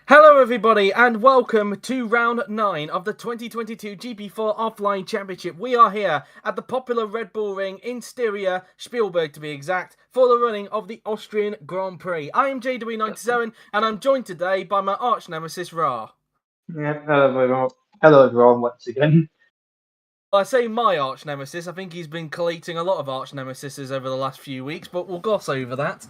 Hello everybody and welcome to round 9 of the 2022 GP4 Offline Championship. We are here at the popular Red Bull Ring in Styria, Spielberg to be exact, for the running of the Austrian Grand Prix. I am JW97 and I'm joined today by my arch nemesis Ra. Yeah, hello everyone once again. I say my arch nemesis, I think he's been collating a lot of arch nemesises over the last few weeks, but we'll gloss over that.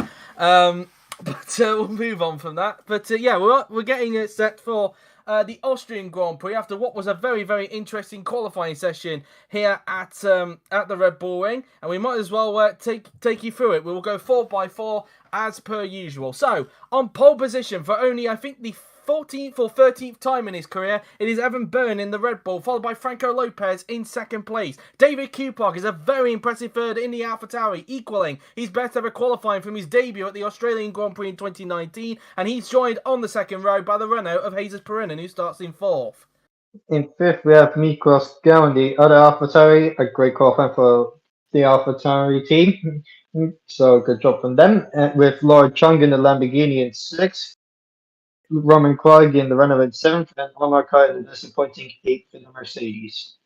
But we'll move on from that. But yeah, we're getting it set for the Austrian Grand Prix after what was a very, very interesting qualifying session here at the Red Bull Ring, and we might as well take you through it. We will go 4x4 as per usual. So on pole position for only I think the 14th or 13th time in his career, it is Evan Byrne in the Red Bull, followed by Franco Lopez in second place. David Kupark is a very impressive third in the AlphaTauri, equaling his best ever qualifying from his debut at the Australian Grand Prix in 2019, and he's joined on the second row by the Renault of Jesus Perinen, who starts in fourth. In fifth, we have Miklos Gauin, the other AlphaTauri, a great qualifying for the AlphaTauri team. So good job from them. With Laura Chung in the Lamborghini in sixth, Roman Krug in the Renault in seventh, and Omar Khan in the disappointing eighth in the Mercedes.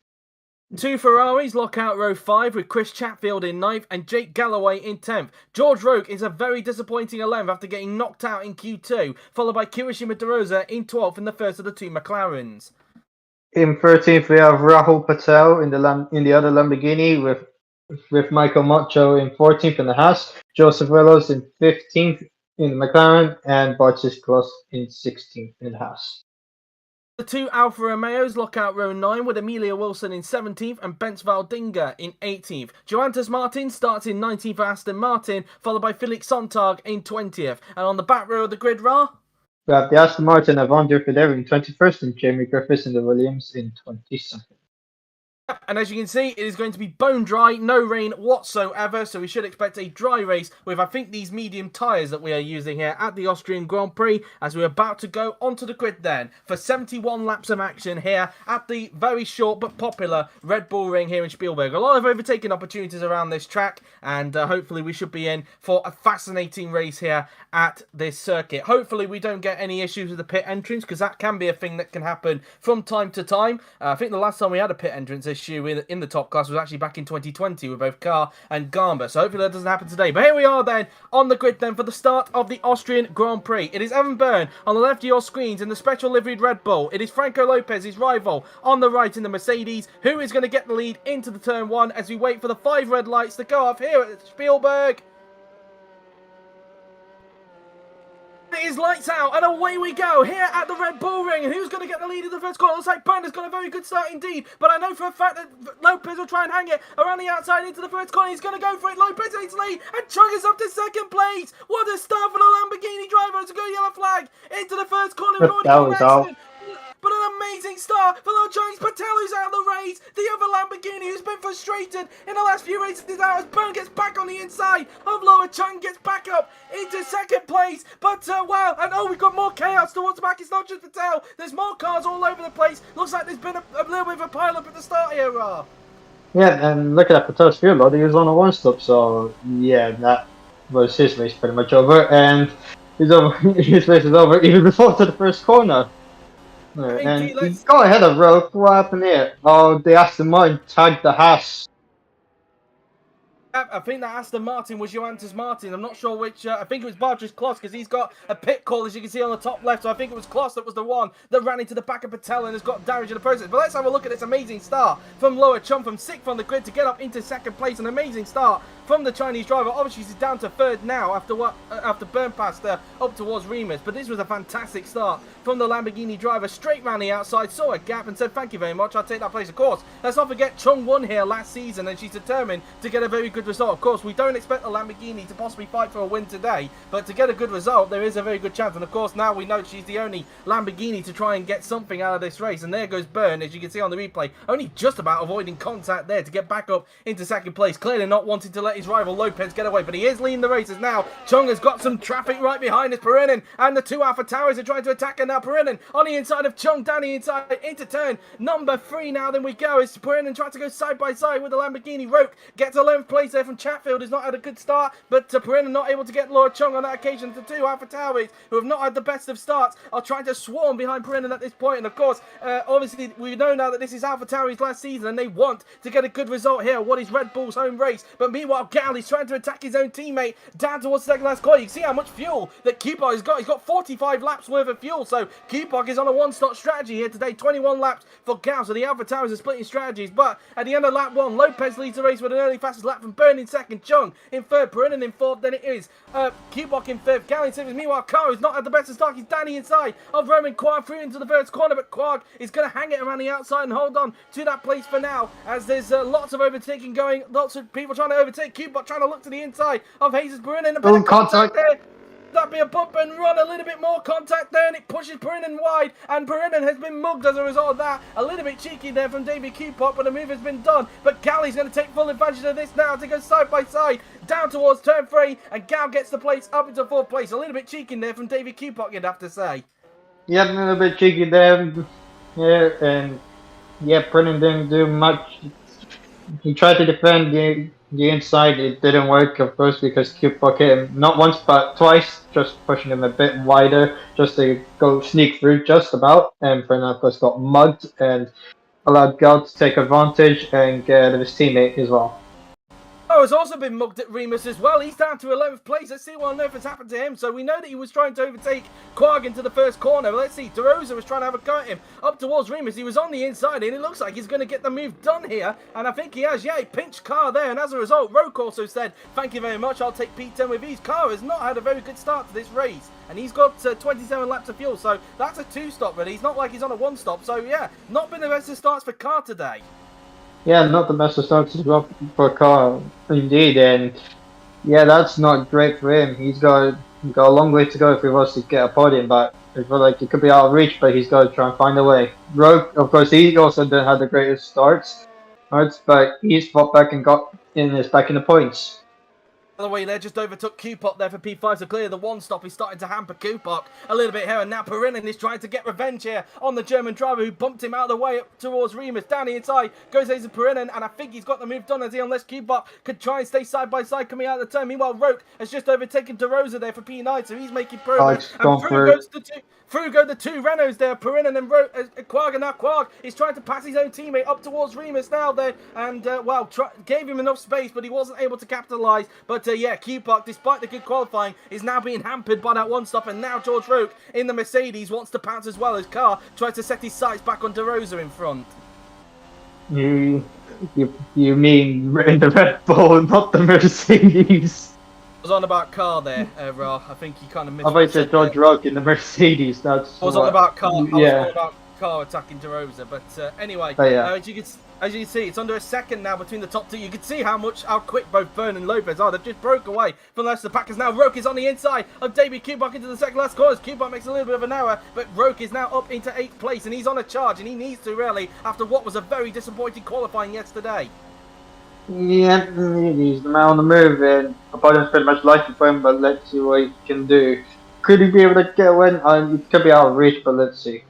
Two Ferraris lock out row 5 with Chris Chatfield in 9th and Jake Galloway in 10th. George Roque is a very disappointing 11th after getting knocked out in Q2, followed by Kirishima De Rosa in 12th in the first of the two McLarens. In 13th, we have Rahul Patel in the other Lamborghini with Michael Macho in 14th in the Haas, Joseph Willows in 15th in the McLaren, and Bartis Kloss in 16th in the Haas. The two Alfa Romeos lock out row 9 with Amelia Wilson in 17th and Bence Valdinga in 18th. Joantas Martin starts in 19th for Aston Martin, followed by Felix Sontag in 20th. And on the back row of the grid, Ra? We have the Aston Martin of Andre Federer in 21st and Jamie Griffiths in the Williams in 22nd. And as you can see, it is going to be bone dry, no rain whatsoever, so we should expect a dry race with, I think, these medium tyres that we are using here at the Austrian Grand Prix, as we're about to go onto the grid then for 71 laps of action here at the very short but popular Red Bull Ring here in Spielberg. A lot of overtaking opportunities around this track, and hopefully we should be in for a fascinating race here at this circuit. Hopefully we don't get any issues with the pit entrance, because that can be a thing that can happen from time to time. I think the last time we had a pit entrance issue in the top class was actually back in 2020 with both Carr and Garber, so hopefully that doesn't happen today. But here we are then on the grid then for the start of the Austrian Grand Prix. It is Evan Byrne on the left of your screens in the special liveried Red Bull. It is Franco Lopez, his rival, on the right in the Mercedes, who is going to get the lead into the turn 1 as we wait for the 5 red lights to go off here at Spielberg. It is lights out and away we go here at the Red Bull Ring. And who's going to get the lead in the first corner? Looks like Byrne has got a very good start indeed, but I know for a fact that Lopez will try and hang it around the outside into the first corner. He's going to go for it. Lopez takes lead and chuggers up to second place. What a start for the Lamborghini driver to go yellow flag into the first corner. That was out. But an amazing start for the Chinese Patel, who's out of the race. The other Lamborghini, who's been frustrated in the last few races, is out as Byrne gets back on the inside of Loa Chung, gets back up into second place. But wow, and oh, we've got more chaos towards the back. It's not just Patel. There's more cars all over the place. Looks like there's been a little bit of a pile-up at the start here, Ra. Yeah, and look at that Patel's field load. He was on a one-stop, so yeah, that was his race pretty much over. And his race is over even before to the first corner. And he got ahead of Rogue. What happened here? Oh, the Aston Martin tagged the Haas. I think that Aston Martin was Joantas Martin. I'm not sure which. I think it was Bartris Kloss, because he's got a pit call, as you can see on the top left. So I think it was Kloss that was the one that ran into the back of Patel and has got damage in the process. But let's have a look at this amazing start from Loa Chung from 6th on the grid to get up into second place. An amazing start from the Chinese driver. Obviously, she's down to 3rd now after Byrne passed up towards Remus. But this was a fantastic start from the Lamborghini driver. Straight round the outside, saw a gap and said, "Thank you very much, I'll take that place." Of course, let's not forget Chung won here last season, and she's determined to get a very good result. Of course, we don't expect the Lamborghini to possibly fight for a win today, but to get a good result, there is a very good chance. And of course, now we know she's the only Lamborghini to try and get something out of this race. And there goes Byrne, as you can see on the replay, only just about avoiding contact there to get back up into second place. Clearly not wanting to let let his rival Lopez get away, but he is leading the races now. Chung has got some traffic right behind us. Perinin and the two Alpha Towers are trying to attack, and now Perinin on the inside of Chung, down the inside into turn number 3 now. Then we go as Perinin tries to go side by side with the Lamborghini. Roke gets 11th place there from Chatfield, who's not had a good start, but Perinin not able to get Lord Chung on that occasion. The two Alpha Towers, who have not had the best of starts, are trying to swarm behind Perinin at this point. And of course, obviously, we know now that this is Alpha Towers last season, and they want to get a good result here. What is Red Bull's home race? But meanwhile, Gal is trying to attack his own teammate down towards the second last corner. You can see how much fuel that Kupok has got. He's got 45 laps worth of fuel, so Kupok is on a one-stop strategy here today. 21 laps for Gal, so the Alpha Towers are splitting strategies. But at the end of lap 1, Lopez leads the race with an early fastest lap from Byrne in second, Chung in third, Perinin in fourth. Then it is Kupok in fifth, Gal in seventh. Meanwhile, Carr has not had the best of start. He's down the inside of Roman Quag through into the first corner, but Quag is going to hang it around the outside and hold on to that place for now, as there's lots of overtaking going, lots of people trying to overtake. Kupok trying to look to the inside of Jesus Perinin. A bit of contact there. That'd be a bump and run, a little bit more contact there, and it pushes Perinin wide, and Perinin has been mugged as a result of that. A little bit cheeky there from David Kupok, but the move has been done. But Gally's going to take full advantage of this now to go side by side down towards turn 3, and Gal gets the place up into 4th place. A little bit cheeky there from David Kupok, you'd have to say. Yeah, a little bit cheeky there. Yeah, and yeah, Perinin didn't do much. He tried to defend the inside. It didn't work, of course, because Kupok hit him not once but twice, just pushing him a bit wider just to go sneak through just about. And Perinin, of course, got mugged and allowed Gal to take advantage and get his teammate as well. Oh, has also been mugged at Remus as well. He's down to 11th place. Let's see what on earth has happened to him. So we know that he was trying to overtake Quag into the first corner. But let's see, De Rosa was trying to have a go at him up towards Remus. He was on the inside, and it looks like he's going to get the move done here. And I think he has. Yeah, he pinched Carr there. And as a result, Roke also said, thank you very much, I'll take P10 with ease. Carr has not had a very good start to this race, and he's got 27 laps of fuel. So that's a 2-stop, really. It's not like he's on a 1-stop. So yeah, not been the best of starts for Carr today. Yeah, not the best of starts for Carr, indeed, and yeah, that's not great for him. He's got a long way to go if he wants to get a podium, but I feel like it could be out of reach, but he's got to try and find a way. Rogue, of course, he also didn't have the greatest starts, but he's fought back and is back in the points. By the way, they just overtook Kupok there for P5, so clearly the 1-stop is starting to hamper Kupok a little bit here, and now Perinin is trying to get revenge here on the German driver who bumped him out of the way up towards Remus. Down the inside goes Hazen Perinin, and I think he's got the move done, as he, unless Kupok could try and stay side by side coming out of the turn. Meanwhile, Roke has just overtaken De Rosa there for P9, so he's making progress. And through go the two Renaults there, Perinin and Quag, and now Quag is trying to pass his own teammate up towards Remus now there, and well, gave him enough space, but he wasn't able to capitalise. But yeah, Kupok, despite the good qualifying, is now being hampered by that 1-stop, and now George Roke in the Mercedes wants to pounce as well, as Carr tries to set his sights back on De Rosa in front. You mean in the Red Bull, not the Mercedes? I was on about Carr there, Ra. I think he kind of missed. I thought you said George Roke in the Mercedes. That's. I was on about Carr. Yeah. I was on about Carr attacking De Rosa, but anyway, yeah. as you can see, it's under a second now between the top two. You can see how quick both Byrne and Lopez are. They've just broke away from the rest of the packers. Now Roke is on the inside of David Kupok into the second last corners. Kupok makes a little bit of an error, but Roke is now up into 8th place, and he's on a charge, and he needs to really, after what was a very disappointing qualifying yesterday. Yeah, he's the man on the move, and opponent's pretty much lucky for him, but let's see what he can do. Could he be able to get a win? It could be out of reach, but let's see.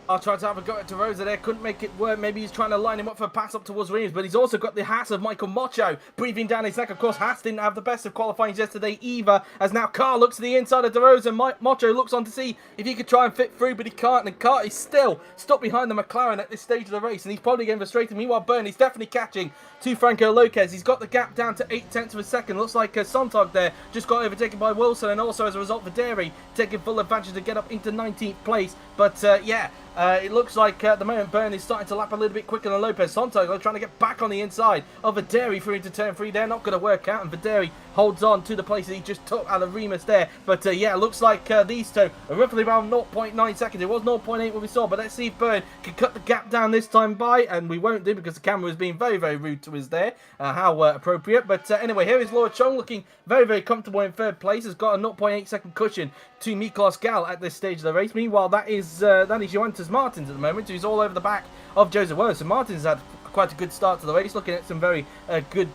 I'll try to have a go at De Rosa there, couldn't make it work. Maybe he's trying to line him up for a pass up towards Reams, but he's also got the Haas of Michael Mocho breathing down his neck. Of course, Haas didn't have the best of qualifying yesterday either, as now Carr looks to the inside of De Rosa. Mocho looks on to see if he could try and fit through, but he can't, and Carr is still stuck behind the McLaren at this stage of the race, and he's probably getting frustrated. Meanwhile, Byrne is definitely catching to Franco Lopez. He's got the gap down to 0.8 of a second. Looks like Sontag there just got overtaken by Wilson, and also as a result, Videri taking full advantage to get up into 19th place. But yeah, it looks like at the moment Byrne is starting to lap a little bit quicker than Lopez. Sontag are trying to get back on the inside of Videri through into turn 3. They're not going to work out, and Videri holds on to the place that he just took out of Remus there. But yeah, looks like these two are roughly around 0.9 seconds. It was 0.8 when we saw, but let's see if Byrne can cut the gap down this time by, and we won't do because the camera was being very, very rude to us there. How appropriate. But anyway, here is Laura Chong looking very, very comfortable in third place. Has got a 0.8 second cushion to Miklos Gal at this stage of the race. Meanwhile, that is Johannes Martins at the moment, who's all over the back of Joseph Wells. So Martins had quite a good start to the race, looking at some very good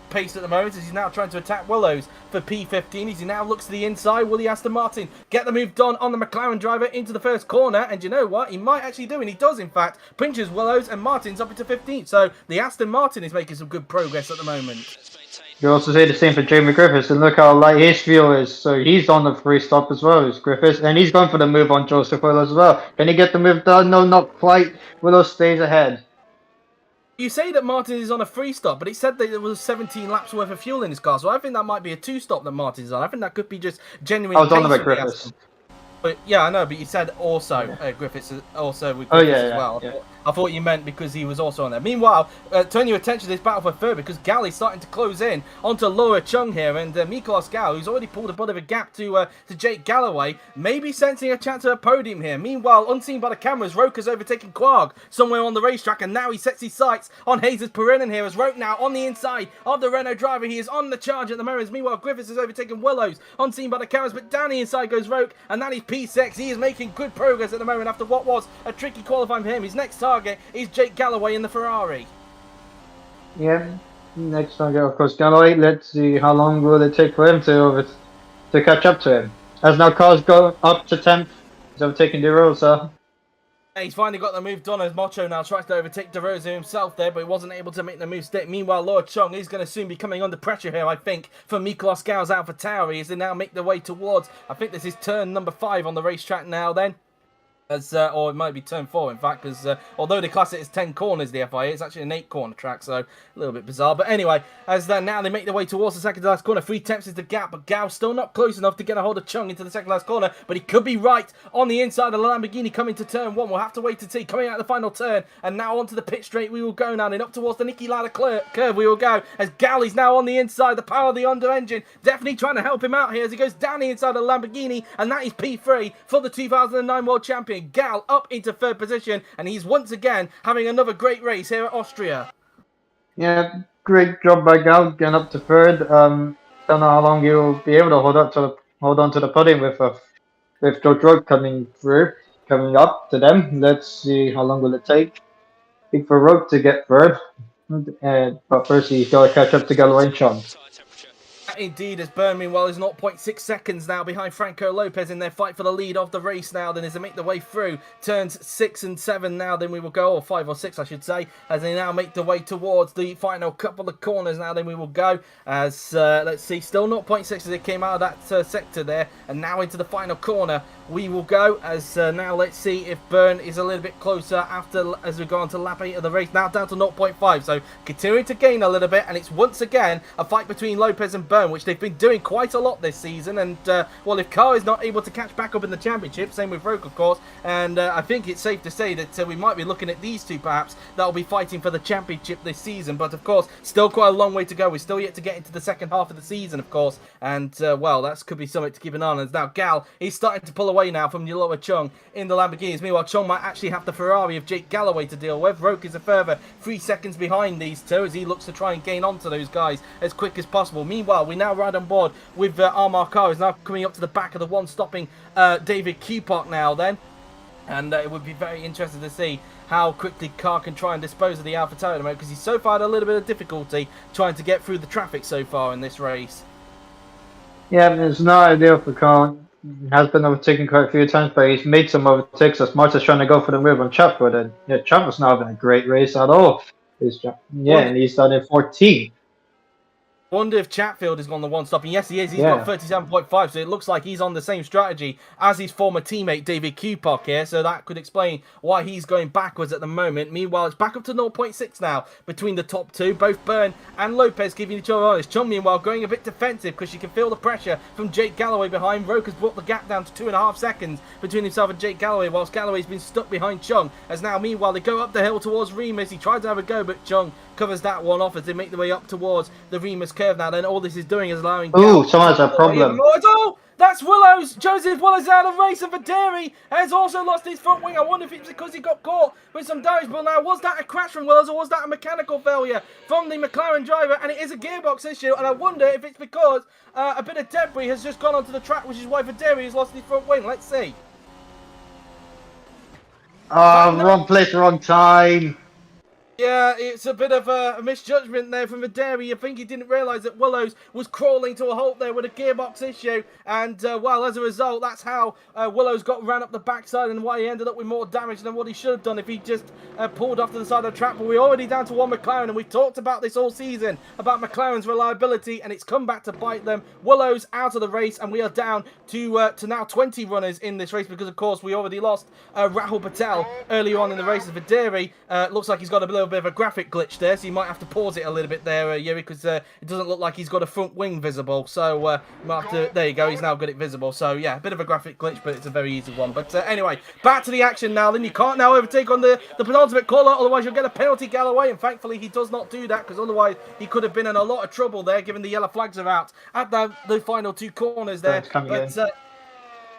pace at the moment as he's now trying to attack Willows for P15. As he now looks to the inside, will the Aston Martin get the move done on the McLaren driver into the first corner? And you know what? He might actually do, and he does in fact. Pinches Willows and Martin's up into 15th. So the Aston Martin is making some good progress at the moment. You also say the same for Jamie Griffiths, and look how light his fuel is. So he's on the free stop as well as Griffiths, and he's going for the move on Joseph Willows as well. Can he get the move done? No, not quite. Willows stays ahead. You say that Martin is on a free stop, but it said that there was 17 laps worth of fuel in his car, so I think that might be a 2-stop that Martin's on. I think that could be just genuine. I was on about Griffiths. But yeah, I know, but you said also Griffiths also with Griffiths as well. Yeah. I thought you meant because he was also on there. Meanwhile, turn your attention to this battle for third because Galley's starting to close in onto Laura Chung here, and Miklos Gal, who's already pulled a bit of a gap to Jake Galloway, maybe sensing a chance of a podium here. Meanwhile, unseen by the cameras, Roker's overtaking Quarg somewhere on the racetrack, and now he sets his sights on Jesus Perinin here as Roke now on the inside of the Renault driver. He is on the charge at the moment. Meanwhile, Griffiths has overtaken Willows, unseen by the cameras, but down the inside goes Roke, and that is P6. He is making good progress at the moment after what was a tricky qualifying for him. His next target is Jake Galloway in the Ferrari. Yeah, next target, of course, Galloway. Let's see how long will it take for him to catch up to him. As now cars go up to 10th, he's overtaking De Rosa. He's finally got the move done as Mocho now tries to overtake De Rosa himself there, but he wasn't able to make the move stick. Meanwhile, Laura Chung is going to soon be coming under pressure here, I think, for Miklos Gal's AlphaTauri as they now make their way towards, I think this is turn number 5 on the racetrack now then. Or it might be turn 4 in fact, because although they class it as 10 corners, the FIA, it's actually an 8-corner track, so a little bit bizarre. But anyway, as now they make their way towards the second to last corner, 3 tenths is the gap, but Gal's still not close enough to get a hold of Chung into the second last corner, but he could be right on the inside of the Lamborghini coming to turn 1. We'll have to wait to see. Coming out of the final turn, and now onto the pit straight we will go now, and up towards the Niki Lauda curve we will go, as Gal is now on the inside, the power of the Honda engine, definitely trying to help him out here as he goes down the inside of the Lamborghini, and that is P3 for the 2009 World Champion. Gal up into third position, and he's once again having another great race here at Austria. Yeah, great job by Gal getting up to third. Don't know how long he'll be able to hold on to the podium with George Road coming up to them. Let's see how long will it take. Big for Road to get third, but first he's got to catch up to Galloway and Chung. Indeed, as Byrne, meanwhile, is 0.6 seconds now behind Franco Lopez in their fight for the lead of the race now. Then as they make their way through turns 6 and 7 now, then we will go, or 5 or 6 I should say, as they now make their way towards the final couple of corners now, then we will go as, let's see, still 0.6 as it came out of that sector there, and now into the final corner we will go as now let's see if Byrne is a little bit closer as we go on to lap 8 of the race, now down to 0.5, so continuing to gain a little bit, and it's once again a fight between Lopez and Byrne, which they've been doing quite a lot this season, and well, if Carr is not able to catch back up in the championship, same with Roke of course, and I think it's safe to say that we might be looking at these two perhaps that will be fighting for the championship this season, but of course still quite a long way to go. We're still yet to get into the second half of the season of course, and well, that could be something to keep an eye on, as now Gal is starting to pull away now from Yoloa Chung in the Lamborghinis. Meanwhile, Chung might actually have the Ferrari of Jake Galloway to deal with. Roke is a further 3 seconds behind these two as he looks to try and gain onto those guys as quick as possible. Meanwhile, we now ride on board with Armar Carr, who's now coming up to the back of the one, stopping David Kupok now then. And it would be very interesting to see how quickly Carr can try and dispose of the AlphaTauri at the moment, because he's so far had a little bit of difficulty trying to get through the traffic so far in this race. Yeah, it's not ideal for Carr. He has been overtaken quite a few times, but he's made some overtakes as much as trying to go for the move on Chatwood. And yeah, Chatwood's not having a great race at all. And he's done in 14. Wonder if Chatfield is on the one stop, and yes he is, he's got 37.5, so it looks like he's on the same strategy as his former teammate David Kupok here, so that could explain why he's going backwards at the moment. Meanwhile, it's back up to 0.6 now between the top two, both Byrne and Lopez giving each other honest. Chung meanwhile going a bit defensive because she can feel the pressure from Jake Galloway behind. Roke has brought the gap down to 2.5 seconds between himself and Jake Galloway, whilst Galloway's been stuck behind Chung, as now meanwhile they go up the hill towards Remus. He tried to have a go, but Chung covers that one off as they make their way up towards the Remus curve now. Then all this is doing is allowing... Ooh, someone has a problem. Oh, that's Willows! Joseph Willows out of race, and Vaderi has also lost his front wing. I wonder if it's because he got caught with some damage. But now, was that a crash from Willows, or was that a mechanical failure from the McLaren driver? And it is a gearbox issue, and I wonder if it's because a bit of debris has just gone onto the track, which is why Vaderi has lost his front wing. Let's see. Wrong place, wrong time. Yeah, it's a bit of a misjudgment there from Videri. I think he didn't realise that Willows was crawling to a halt there with a gearbox issue. And, well, as a result, that's how Willows got ran up the backside and why he ended up with more damage than what he should have done if he just pulled off to the side of the track. But we're already down to one McLaren, and we've talked about this all season, about McLaren's reliability, and it's come back to bite them. Willows out of the race, and we are down to now 20 runners in this race because, of course, we already lost Rahul Patel earlier on in the race. Videri looks like he's got a little bit of a graphic glitch there, so you might have to pause it a little bit there, Yuri, because it doesn't look like he's got a front wing visible. So you might have to, there you go, he's now got it visible. So yeah, a bit of a graphic glitch, but it's a very easy one. But anyway, back to the action now. Then you can't now overtake on the penultimate caller, otherwise you'll get a penalty, Galloway. And thankfully he does not do that, because otherwise he could have been in a lot of trouble there, given the yellow flags are out at the final two corners there. But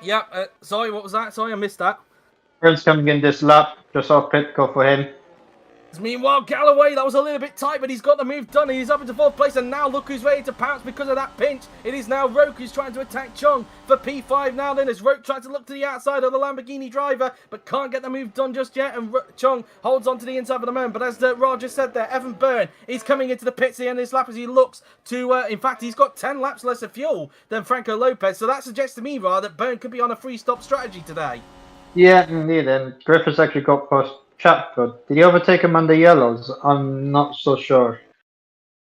yeah, sorry, what was that? Sorry, I missed that. Burns coming in this lap, just off pit call for him. Meanwhile, Galloway, that was a little bit tight, but he's got the move done. He's up into fourth place, and now look who's ready to pounce because of that pinch. It is now Roke who's trying to attack Chung for P5 now then, as Roke tries to look to the outside of the Lamborghini driver, but can't get the move done just yet, and Chung holds on to the inside for the moment. But as Roger said there, Evan Byrne is coming into the pits at the end of this lap as he looks to, in fact, he's got 10 laps less of fuel than Franco Lopez, so that suggests to me, rather, that Byrne could be on a free-stop strategy today. Yeah, indeed, and Griffiths actually got past Chatfield. Did he overtake him on the yellows? I'm not so sure.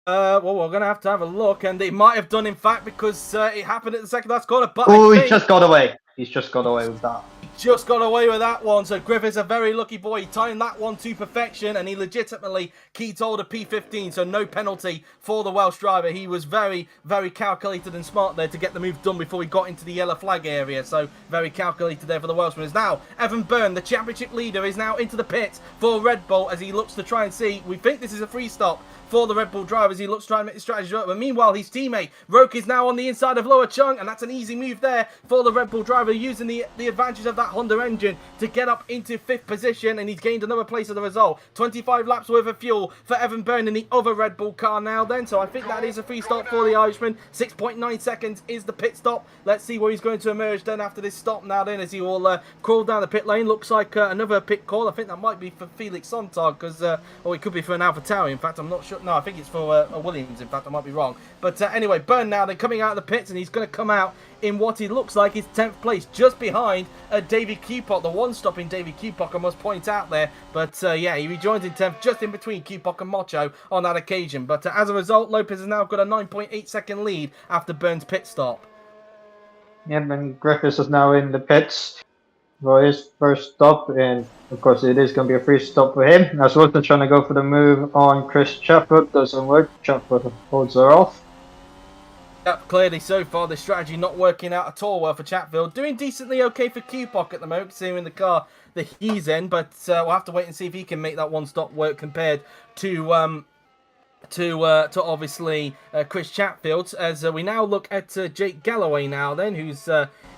Well, we're going to have a look, and it might have done, in fact, because it happened at the second last corner. But oh, he just got away. He's just got away with that. Just got away with that one. So Griffiths a very lucky boy. He timed that one to perfection, and he legitimately keyed hold of P15. So no penalty for the Welsh driver. He was very, very calculated and smart there to get the move done before he got into the yellow flag area. So very calculated there for the Welshman. Now Evan Byrne, the championship leader, is now into the pits for Red Bull as he looks to try and see. We think this is a free stop for the Red Bull drivers. He looks to try and make the strategy up. But meanwhile, his teammate Roke is now on the inside of Lower Chung, and that's an easy move there for the Red Bull driver, using the advantage of that Honda engine to get up into 5th position, and he's gained another place as a result. 25 laps worth of fuel for Evan Byrne in the other Red Bull car now then, so I think that is a free stop for the Irishman. 6.9 seconds is the pit stop. Let's see where he's going to emerge then after this stop now then, as he will crawl down the pit lane. Looks like another pit call. I think that might be for Felix Sontag, because or it could be for an AlphaTauri. In fact, I'm not sure. No, I think it's for a Williams. In fact, I might be wrong. But anyway, Byrne now then coming out of the pits, and he's going to come out in what he looks like his 10th place, just behind David Cupock, the one-stopping David Cupock, I must point out there. But yeah, he rejoins in 10th, just in between Cupock and Mocho on that occasion. But as a result, Lopez has now got a 9.8 second lead after Byrne's pit stop. Yep, and Griffiths is now in the pits for his first stop, and of course it is going to be a free stop for him. As Wilson trying to go for the move on Chris Chatfield, doesn't work. Chatfield holds her off. Yep, clearly so far the strategy not working out at all well for Chatfield. Doing decently okay for Cupock at the moment, considering the car that he's in, but we'll have to wait and see if he can make that one stop work compared to obviously Chris Chatfield. As we now look at Jake Galloway now then, who's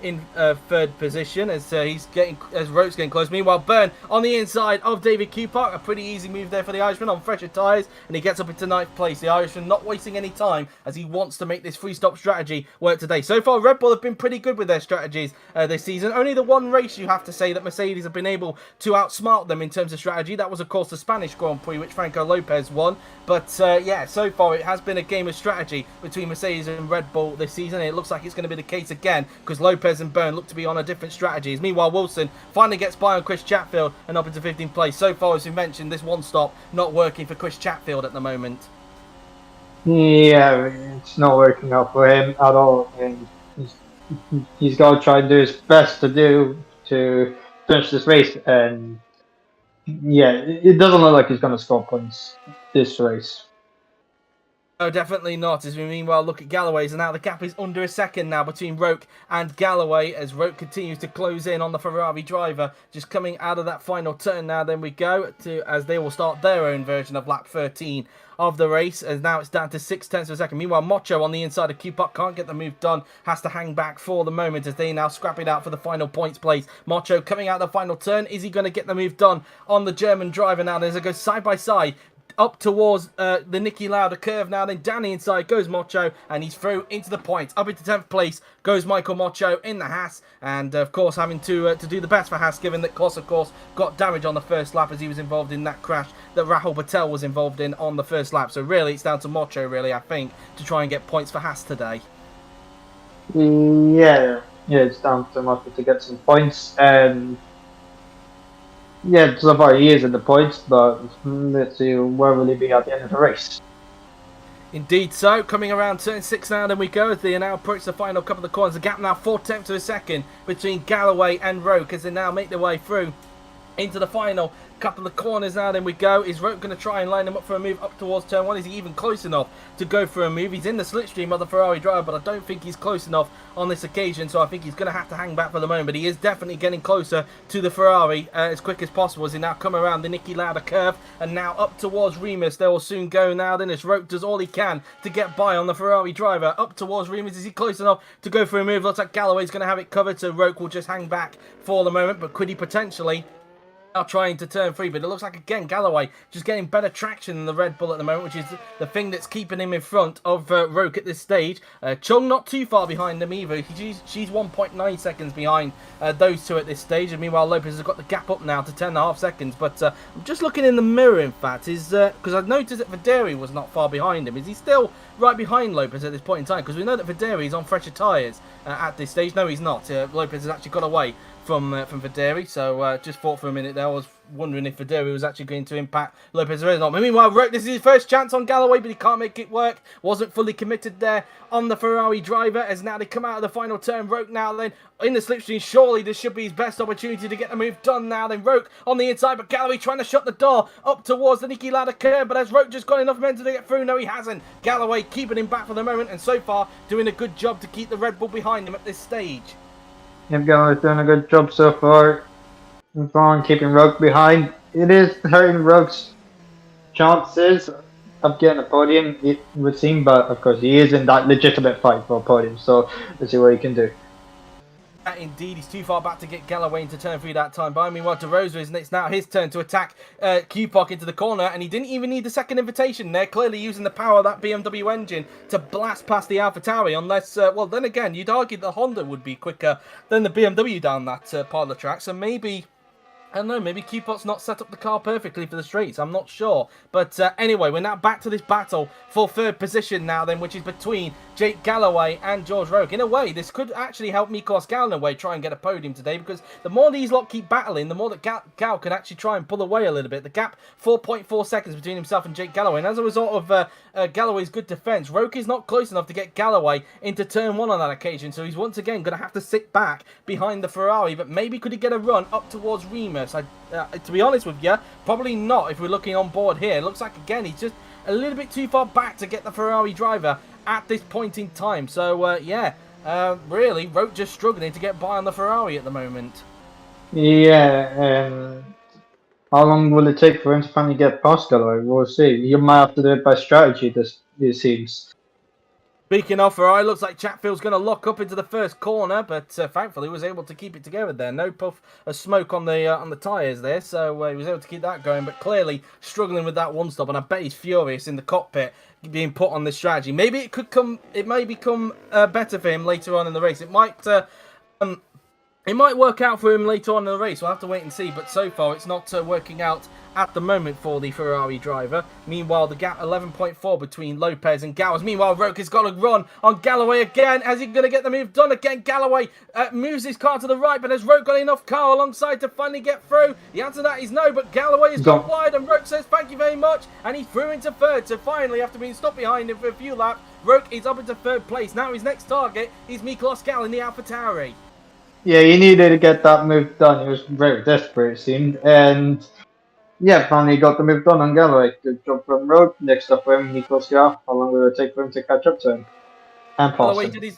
in third position as Roke's getting close. Meanwhile, Byrne on the inside of David Cupock. A pretty easy move there for the Irishman on fresher tyres, and he gets up into 9th place. The Irishman not wasting any time as he wants to make this free stop strategy work today. So far, Red Bull have been pretty good with their strategies this season. Only the one race you have to say that Mercedes have been able to outsmart them in terms of strategy. That was, of course, the Spanish Grand Prix, which Franco Lopez won. But yeah, so far it has been a game of strategy between Mercedes and Red Bull this season, and it looks like it's going to be the case again, because Lopez and Byrne look to be on a different strategies. Meanwhile, Wilson finally gets by on Chris Chatfield and up into 15th place. So far, as we mentioned, this one stop not working for Chris Chatfield at the moment. Yeah, it's not working out for him at all, and he's got to try and do his best to finish this race, and yeah, it doesn't look like he's going to score points this race. No, definitely not. As we meanwhile look at Galloway's, and now the gap is under a second now between Roke and Galloway as Roke continues to close in on the Ferrari driver. Just coming out of that final turn now, then we go to as they will start their own version of lap 13 of the race, as now it's down to 0.6 of a second. Meanwhile, Mocho on the inside of Cupock can't get the move done, has to hang back for the moment as they now scrap it out for the final points place. Mocho coming out the final turn, is he going to get the move done on the German driver now? As it goes side by side, up towards the Nicky Lauda curve now. Then down the inside goes Mocho, and he's through into the points. Up into 10th place goes Michael Mocho in the Haas, and of course having to do the best for Haas, given that Kloss, of course, got damage on the first lap as he was involved in that crash that Rahul Patel was involved in on the first lap. So really, it's down to Mocho, really, I think, to try and get points for Haas today. Yeah, it's down to Mocho to get some points. Yeah, so far he is in the points, but let's see where will he be at the end of the race. Indeed so. Coming around turn 6 now, then we go as they now approach the final couple of corners. The gap now 4/10 of a second between Galloway and Roke as they now make their way through into the final couple of corners now. Then we go. Is Roke going to try and line him up for a move up towards turn 1? Is he even close enough to go for a move? He's in the slipstream of the Ferrari driver, but I don't think he's close enough on this occasion, so I think he's going to have to hang back for the moment. But he is definitely getting closer to the Ferrari as quick as possible as he now come around the Nicky Lauda curve and now up towards Remus. They will soon go now. Then as Roke does all he can to get by on the Ferrari driver up towards Remus. Is he close enough to go for a move? Looks like Galloway's going to have it covered, so Roke will just hang back for the moment, but could he potentially now trying to turn 3, but it looks like, again, Galloway just getting better traction than the Red Bull at the moment, which is the thing that's keeping him in front of Roke at this stage. Chung not too far behind them either. She's 1.9 seconds behind those two at this stage, and meanwhile Lopez has got the gap up now to 10.5 seconds. But I'm just looking in the mirror, in fact, because I've noticed that Videri was not far behind him. Is he still right behind Lopez at this point in time? Because we know that Videri is on fresher tyres at this stage. No, he's not. Lopez has actually got away from Videri, so just thought for a minute there I was wondering if Videri was actually going to impact Lopez or not. Meanwhile, Roke, this is his first chance on Galloway, but he can't make it work. Wasn't fully committed there on the Ferrari driver as now they come out of the final turn. Roke now then in the slipstream. Surely this should be his best opportunity to get the move done now. Then Roke on the inside, but Galloway trying to shut the door up towards the Nicky Lauda curve, but has Roke just got enough momentum to get through? No, he hasn't. Galloway keeping him back for the moment, and so far doing a good job to keep the Red Bull behind him at this stage. Yep, Galloway's doing a good job so far. Keeping Roke behind. It is hurting Roke's chances of getting a podium, it would seem, but of course he is in that legitimate fight for a podium, so let's see what he can do. Indeed, he's too far back to get Galloway into turn 3 that time. By meanwhile, De Rosa is it's now his turn to attack Q-Park into the corner, and he didn't even need the second invitation there, clearly using the power of that BMW engine to blast past the AlphaTauri, unless, well, then again, you'd argue the Honda would be quicker than the BMW down that part of the track, so maybe I don't know, maybe Q-Pot's not set up the car perfectly for the straights, I'm not sure. But anyway, we're now back to this battle for third position now then, which is between Jake Galloway and George Roke. In a way, this could actually help Miklos Galloway try and get a podium today, because the more these lot keep battling, the more that Gal can actually try and pull away a little bit. The gap, 4.4 seconds between himself and Jake Galloway. And as a result of Galloway's good defence, Roke is not close enough to get Galloway into turn 1 on that occasion, so he's once again going to have to sit back behind the Ferrari. But maybe could he get a run up towards Remus? To be honest with you, probably not if we're looking on board here. It looks like, again, he's just a little bit too far back to get the Ferrari driver at this point in time. So, yeah, really, Roke just struggling to get by on the Ferrari at the moment. Yeah, how long will it take for him to finally get past Galloway? We'll see. You might have to do it by strategy, it seems. Speaking of Ferrari, looks like Chatfield's going to lock up into the first corner, but thankfully was able to keep it together there. No puff of smoke on the tyres there, so he was able to keep that going, but clearly struggling with that one stop, and I bet he's furious in the cockpit being put on this strategy. Maybe it may become better for him later on in the race. It might work out for him later on in the race. We'll have to wait and see, but so far it's not working out at the moment for the Ferrari driver. Meanwhile, the gap 11.4 between Lopez and Gowers. Meanwhile, Roke has got a run on Galloway again. Is he going to get the move done again? Galloway moves his car to the right, but has Roke got enough car alongside to finally get through? The answer to that is no, but Galloway has gone wide, and Roke says thank you very much, and he's through into third. So finally, after being stopped behind him for a few laps, Roke is up into third place. Now his next target is Miklos Gal in the AlphaTauri. Yeah, he needed to get that move done. He was very desperate, it seemed. And yeah, finally got the move done on Galloway. Good job from Roke. Next up for him, Miklos Gal. How long will it take for him to catch up to him? And pass him.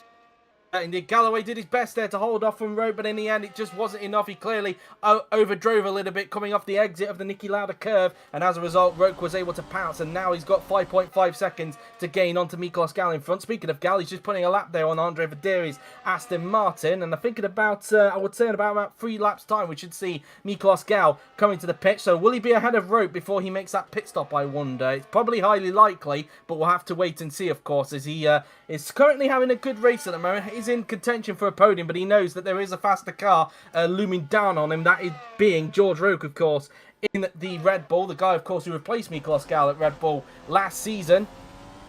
Indeed, Galloway did his best there to hold off from Roke, but in the end, it just wasn't enough. He clearly overdrove a little bit coming off the exit of the Niki Lauda curve, and as a result, Roke was able to pounce, and now he's got 5.5 seconds to gain onto Miklos Gal in front. Speaking of Gal, he's just putting a lap there on Andre Verderi's Aston Martin, and I'm thinking about, I would say in about 3 laps' time, we should see Miklos Gal coming to the pitch. So will he be ahead of Roke before he makes that pit stop, I wonder? It's probably highly likely, but we'll have to wait and see, of course, as he is currently having a good race at the moment. He's in contention for a podium, but he knows that there is a faster car looming down on him. That is being George Roke, of course, in the Red Bull. The guy, of course, who replaced Miklos Gal at Red Bull last season.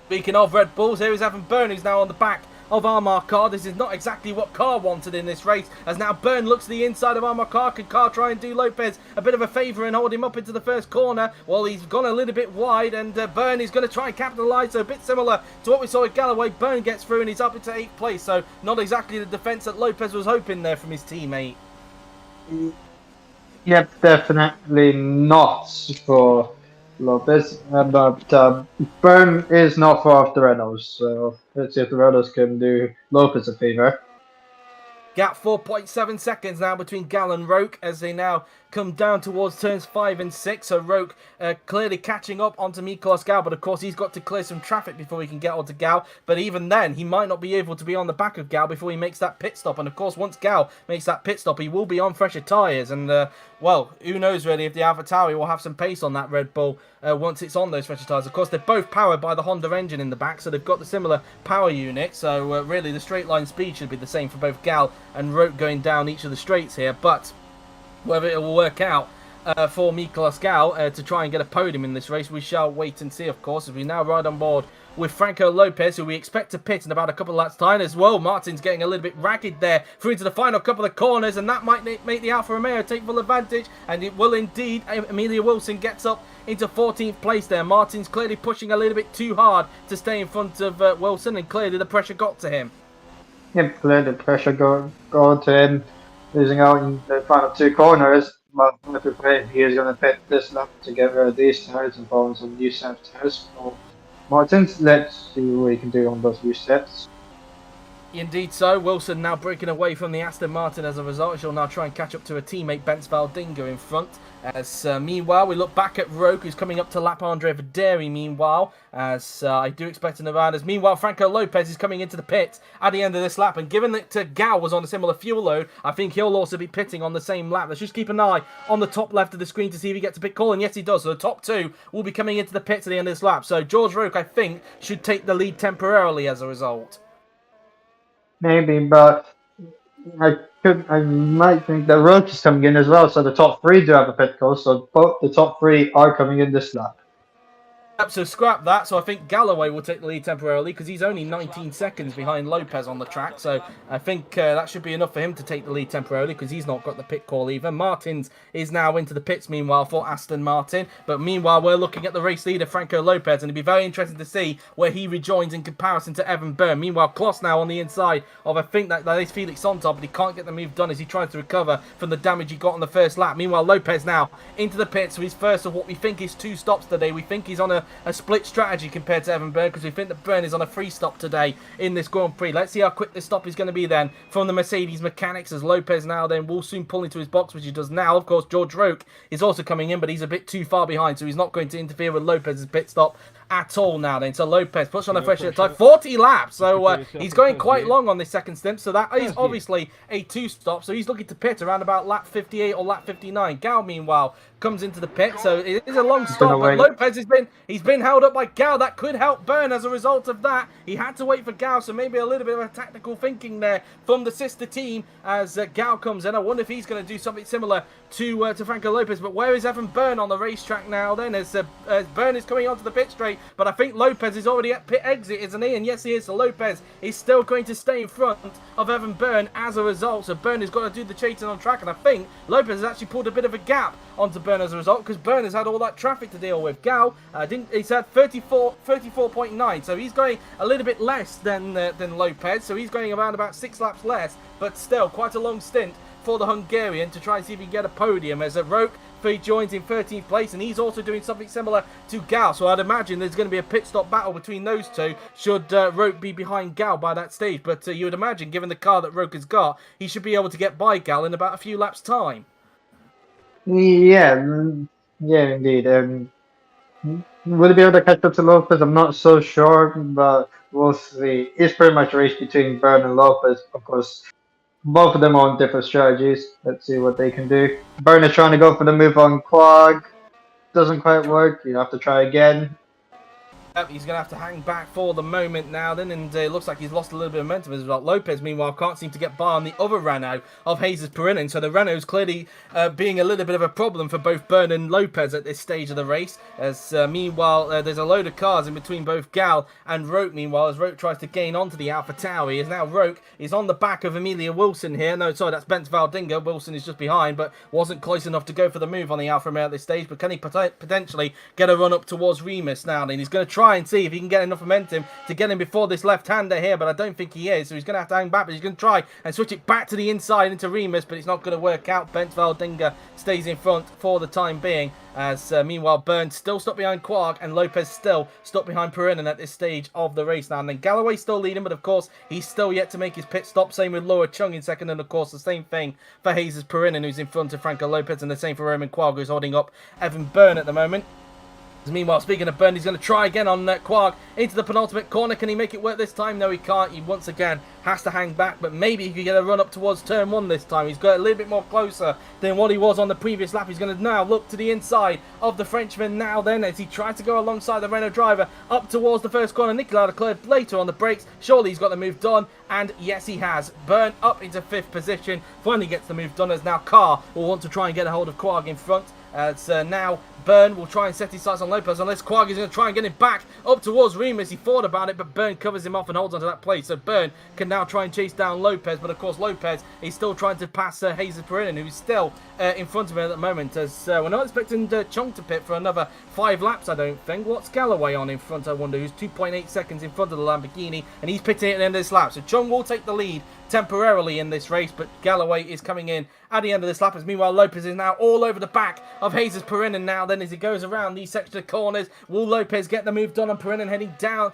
Speaking of Red Bulls, here is Evan Byrne, who's now on the back of Armar Carr. This is not exactly what Carr wanted in this race, as now Byrne looks to the inside of Armar Carr. Can Carr try and do Lopez a bit of a favour and hold him up into the first corner? Well, he's gone a little bit wide, and Byrne is going to try and capitalise. So a bit similar to what we saw with Galloway. Byrne gets through and he's up into 8th place, so not exactly the defence that Lopez was hoping there from his teammate. Yep, definitely not for Lopez, but Byrne is not far off the Renaults, so let's see if the Renaults can do Lopez a favour. Gap 4.7 seconds now between Gal and Roke as they now come down towards turns 5 and 6. So Roke clearly catching up onto Miklos Gal, but of course he's got to clear some traffic before he can get onto Gal. But even then, he might not be able to be on the back of Gal before he makes that pit stop. And of course, once Gal makes that pit stop, he will be on fresher tyres. And well, who knows really if the AlphaTauri will have some pace on that Red Bull once it's on those fresher tyres. Of course, they're both powered by the Honda engine in the back, so they've got the similar power unit. So really, the straight line speed should be the same for both Gal and Roke going down each of the straights here. But whether it will work out for Miklos Gal to try and get a podium in this race, we shall wait and see, of course, as we now ride on board with Franco Lopez, who we expect to pit in about a couple of laps' time as well. Martin's getting a little bit ragged there through into the final couple of corners, and that might make the Alfa Romeo take full advantage, and it will indeed. Amelia Wilson gets up into 14th place there. Martin's clearly pushing a little bit too hard to stay in front of Wilson, and clearly the pressure got to him. Yep, clearly the pressure got to him, losing out in the final 2 corners. But if we play, he is going to pit this lap to get rid of these tyres and put on some new set tyres for Martins. Let's see what he can do on those new sets. Indeed so. Wilson now breaking away from the Aston Martin as a result. She'll now try and catch up to her teammate Bence Valdinga in front. As meanwhile, we look back at Roke, who's coming up to lap Andre Verderi meanwhile. As I do expect an advantage. Meanwhile, Franco Lopez is coming into the pit at the end of this lap. And given that Gal was on a similar fuel load, I think he'll also be pitting on the same lap. Let's just keep an eye on the top left of the screen to see if he gets a pit call. And yes, he does. So the top 2 will be coming into the pits at the end of this lap. So George Roke, I think, should take the lead temporarily as a result. Maybe, but I might think that Roke is coming in as well, so the top 3 do have a pit call, so both the top 3 are coming in this lap. So scrap that. So I think Galloway will take the lead temporarily because he's only 19 seconds behind Lopez on the track. So I think that should be enough for him to take the lead temporarily because he's not got the pit call either. Martins is now into the pits meanwhile for Aston Martin. But meanwhile, we're looking at the race leader, Franco Lopez, and it'd be very interesting to see where he rejoins in comparison to Evan Byrne. Meanwhile, Kloss now on the inside of, I think that is Felix on top, but he can't get the move done as he tries to recover from the damage he got on the first lap. Meanwhile, Lopez now into the pits for his first of what we think is 2 stops today. We think he's on a split strategy compared to Evan Byrne because we think that Byrne is on a free stop today in this Grand Prix. Let's see how quick this stop is going to be then from the Mercedes mechanics, as Lopez now then will soon pull into his box, which he does now. Of course, George Roke is also coming in, but he's a bit too far behind, so he's not going to interfere with Lopez's pit stop at all now then. So Lopez puts on a fresh time, 40 laps, so he's going quite long on this second stint, so that is obviously a 2 stop, so he's looking to pit around about lap 58 or lap 59. Gal meanwhile comes into the pit, so it is a long stop, but Lopez he's been held up by Gal. That could help Byrne as a result of that. He had to wait for Gal, so maybe a little bit of a tactical thinking there from the sister team as Gal comes in. I wonder if he's going to do something similar to Franco Lopez, but where is Evan Byrne on the racetrack now then as Byrne is coming onto the pit straight, but I think Lopez is already at pit exit, isn't he? And yes, he is, so Lopez is still going to stay in front of Evan Byrne as a result, so Byrne has got to do the chasing on track, and I think Lopez has actually pulled a bit of a gap onto Byrne as a result because Byrne has had all that traffic to deal with. Gal, he's had 34.9, so he's going a little bit less than Lopez, so he's going around about 6 laps less, but still quite a long stint for the Hungarian to try and see if he can get a podium, as Roke joins in 13th place, and he's also doing something similar to Gal. So I'd imagine there's going to be a pit stop battle between those two should Roke be behind Gal by that stage. But you would imagine, given the car that Roke has got, he should be able to get by Gal in about a few laps' time. Yeah, yeah, indeed. Will he be able to catch up to Lopez? I'm not so sure, but we'll see. It's pretty much a race between Byrne and Lopez. Of course, both of them are on different strategies. Let's see what they can do. Byrne is trying to go for the move on Quag. Doesn't quite work. You have to try again. Yep, he's going to have to hang back for the moment now then, and it looks like he's lost a little bit of momentum as well. Lopez, meanwhile, can't seem to get by on the other Renault of Jesus Perinin, so the Renault's clearly being a little bit of a problem for both Byrne and Lopez at this stage of the race, as meanwhile, there's a load of cars in between both Gal and Roke, meanwhile, as Roke tries to gain onto the AlphaTauri, as now Roke is on the back of Emilia Wilson here. No, sorry, that's Bence Valdinga. Wilson is just behind, but wasn't close enough to go for the move on the Alfa Romeo at this stage, but can he potentially get a run up towards Remus now? And he's going to try and see if he can get enough momentum to get him before this left-hander here, but I don't think he is, so he's going to have to hang back, but he's going to try and switch it back to the inside into Remus, but it's not going to work out. Bence Valdinga stays in front for the time being, as meanwhile Byrne still stuck behind Quark and Lopez still stuck behind Perinin at this stage of the race now. And then Galloway still leading, but of course he's still yet to make his pit stop. Same with Laura Chung in second, and of course the same thing for Jesus Perinin, who's in front of Franco Lopez, and the same for Roman Quark, who's holding up Evan Byrne at the moment. Meanwhile, speaking of Byrne, he's going to try again on Quark into the penultimate corner. Can he make it work this time? No, he can't. He once again has to hang back, but maybe he could get a run up towards turn one this time. He's got a little bit more closer than what he was on the previous lap. He's going to now look to the inside of the Frenchman now then, as he tries to go alongside the Renault driver up towards the first corner. Nicolas Leclerc later on the brakes. Surely he's got the move done, and yes, he has. Byrne up into 5th position. Finally gets the move done, as now Carr will want to try and get a hold of Quark in front. It's now Byrne will try and set his sights on Lopez, unless Quark is going to try and get him back up towards Remus. He thought about it, but Byrne covers him off and holds onto that place. So Byrne can now try and chase down Lopez, but of course Lopez is still trying to pass Jesus Perinin, who's still in front of him at the moment, as we're not expecting Chung to pit for another 5 laps, I don't think. What's Galloway on in front, I wonder, who's 2.8 seconds in front of the Lamborghini, and he's pitting at the end of this lap. So Chung will take the lead temporarily in this race, but Galloway is coming in at the end of this lap, as meanwhile Lopez is now all over the back of Jesus Perinin now then, as he goes around these section of corners. Will Lopez get the move done on Perinin, heading down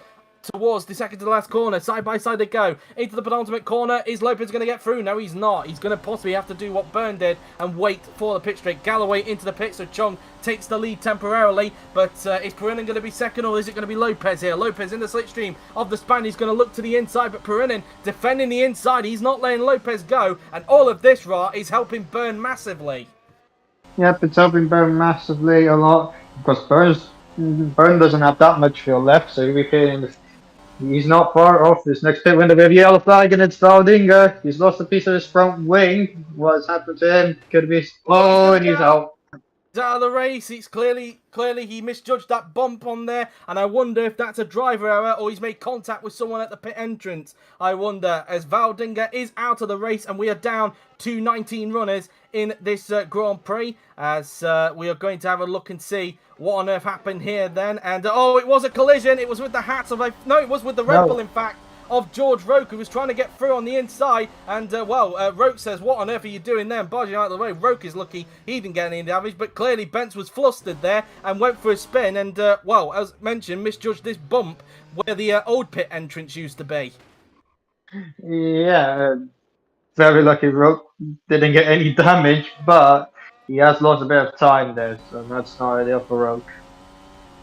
towards the second to the last corner? Side by side they go into the penultimate corner. Is Lopez going to get through? No, he's not. He's going to possibly have to do what Byrne did and wait for the pit straight. Galloway into the pit, so Chung takes the lead temporarily, but is Perinin going to be second, or is it going to be Lopez here? Lopez in the slipstream of the span. He's going to look to the inside, but Perinin defending the inside. He's not letting Lopez go, and all of this, is helping Byrne massively. Yep, it's helping Byrne massively a lot, because Byrne doesn't have that much fuel left, so he'll be feeling. He's not far off this next pit window. We have a yellow flag, and it's Valdinga. He's lost a piece of his front wing. What's happened to him? Could be. Oh, and he's out. He's out of the race. It's clearly he misjudged that bump on there, and I wonder if that's a driver error or he's made contact with someone at the pit entrance. I wonder, as Valdinga is out of the race, and we are down to 19 runners in this Grand Prix, as we are going to have a look and see what on earth happened here then. And oh, it was a collision. It was with the hats of no, it was with the Red Bull, in fact, of George Roke, who was trying to get through on the inside, and Roke says, what on earth are you doing there, and barging out of the way. Roke is lucky he didn't get any damage, but clearly Bence was flustered there and went for a spin, and as mentioned, misjudged this bump where the old pit entrance used to be. Yeah, very lucky Roke didn't get any damage, but he has lost a bit of time there, so that's not ideal for Roke.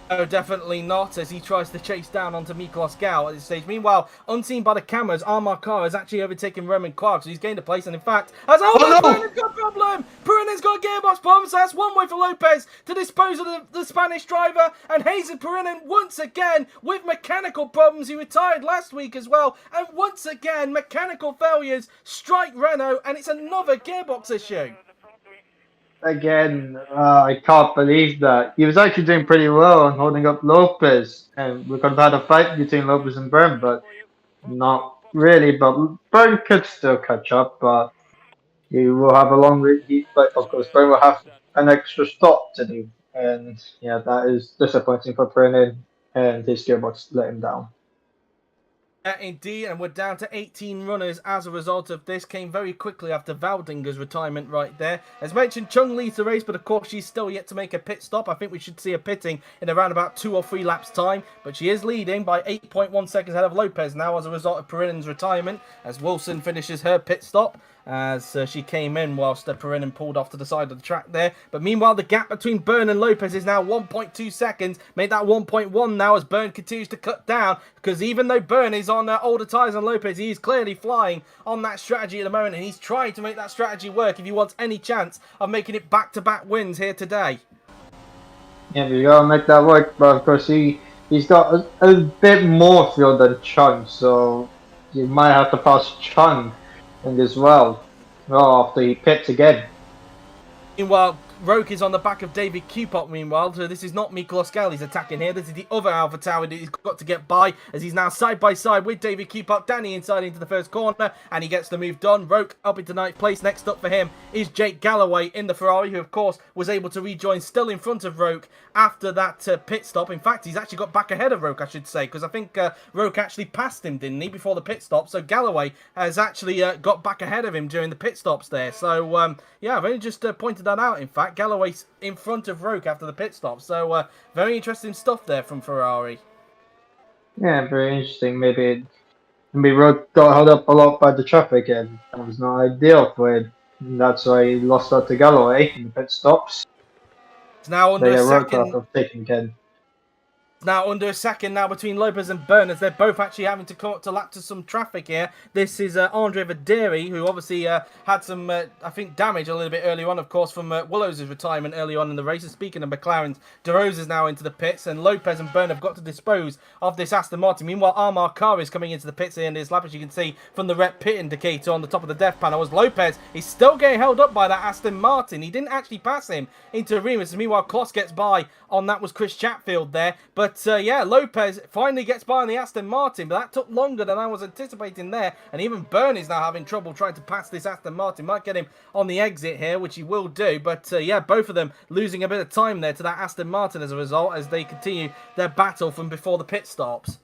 No, definitely not, as he tries to chase down onto Miklos Gal at this stage. Meanwhile, unseen by the cameras, Armar Carr has actually overtaken Roman Quark, so he's gained a place, and in fact, Perinin's got a problem! Perinin's got a gearbox problem, so that's one way for Lopez to dispose of the Spanish driver, and Jesus Perinin, once again, with mechanical problems. He retired last week as well, and once again, mechanical failures strike Renault, and it's another gearbox issue. Again, I can't believe that. He was actually doing pretty well on holding up Lopez, and we could have had a fight between Lopez and Byrne, but not really. But Byrne could still catch up, but he will have a long race. But of course, Byrne will have an extra stop to do, and yeah, that is disappointing for Byrne, and his gearbox let him down. Indeed, and we're down to 18 runners as a result of this. Came very quickly after Valdinger's retirement right there. As mentioned, Chung leads the race, but of course she's still yet to make a pit stop. I think we should see her pitting in around about 2 or 3 laps time, but she is leading by 8.1 seconds ahead of Lopez now as a result of Perrinnen's retirement, as Wilson finishes her pit stop, as she came in whilst Perrinnen pulled off to the side of the track there. But meanwhile, the gap between Byrne and Lopez is now 1.2 seconds. Made that 1.1 now as Byrne continues to cut down, because even though Byrne is on older tyres than Lopez, he is clearly flying on that strategy at the moment, and he's trying to make that strategy work if he wants any chance of making it back-to-back wins here today. Yeah, you gotta make that work, but of course he's got a bit more fuel than Chung, so you might have to pass Chung as well. Well, after he pits again. Meanwhile, Roke is on the back of David Cupot, meanwhile, so this is not Miklos Galley's attacking here. This is the other Alpha Tower that he's got to get by, as he's now side by side with David Cupot. Danny inside into the first corner, and he gets the move done. Roke up into ninth place. Next up for him is Jake Galloway in the Ferrari, who of course was able to rejoin still in front of Roke after that pit stop. In fact, he's actually got back ahead of Roke, I should say, because I think Roke actually passed him, didn't he, before the pit stop. So Galloway has actually got back ahead of him during the pit stops there. So, yeah, I've only just pointed that out, in fact. Galloway's in front of Roke after the pit stop. So, very interesting stuff there from Ferrari. Yeah, very interesting. Maybe Roke got held up a lot by the traffic, and that was not ideal for him. And that's why he lost out to Galloway in the pit stops. It's now under a second. Taking again. Now under a second now between Lopez and Byrne, as they're both actually having to come up to lap to some traffic here. This is Andre Vaderi, who obviously had some, I think, damage a little bit earlier on, of course, from Willows' retirement early on in the race. And speaking of McLaren's, De Rose is now into the pits, and Lopez and Byrne have got to dispose of this Aston Martin. Meanwhile, Amar Kar is coming into the pits at the end of this lap, as you can see from the rep pit indicator on the top of the def panel, as Lopez is still getting held up by that Aston Martin. He didn't actually pass him into Remus, and meanwhile, Kloss gets by on that was Chris Chatfield there. But yeah, Lopez finally gets by on the Aston Martin, but that took longer than I was anticipating there. And even Byrne is now having trouble trying to pass this Aston Martin. Might get him on the exit here, which he will do. But yeah, both of them losing a bit of time there to that Aston Martin as a result, as they continue their battle from before the pit stops.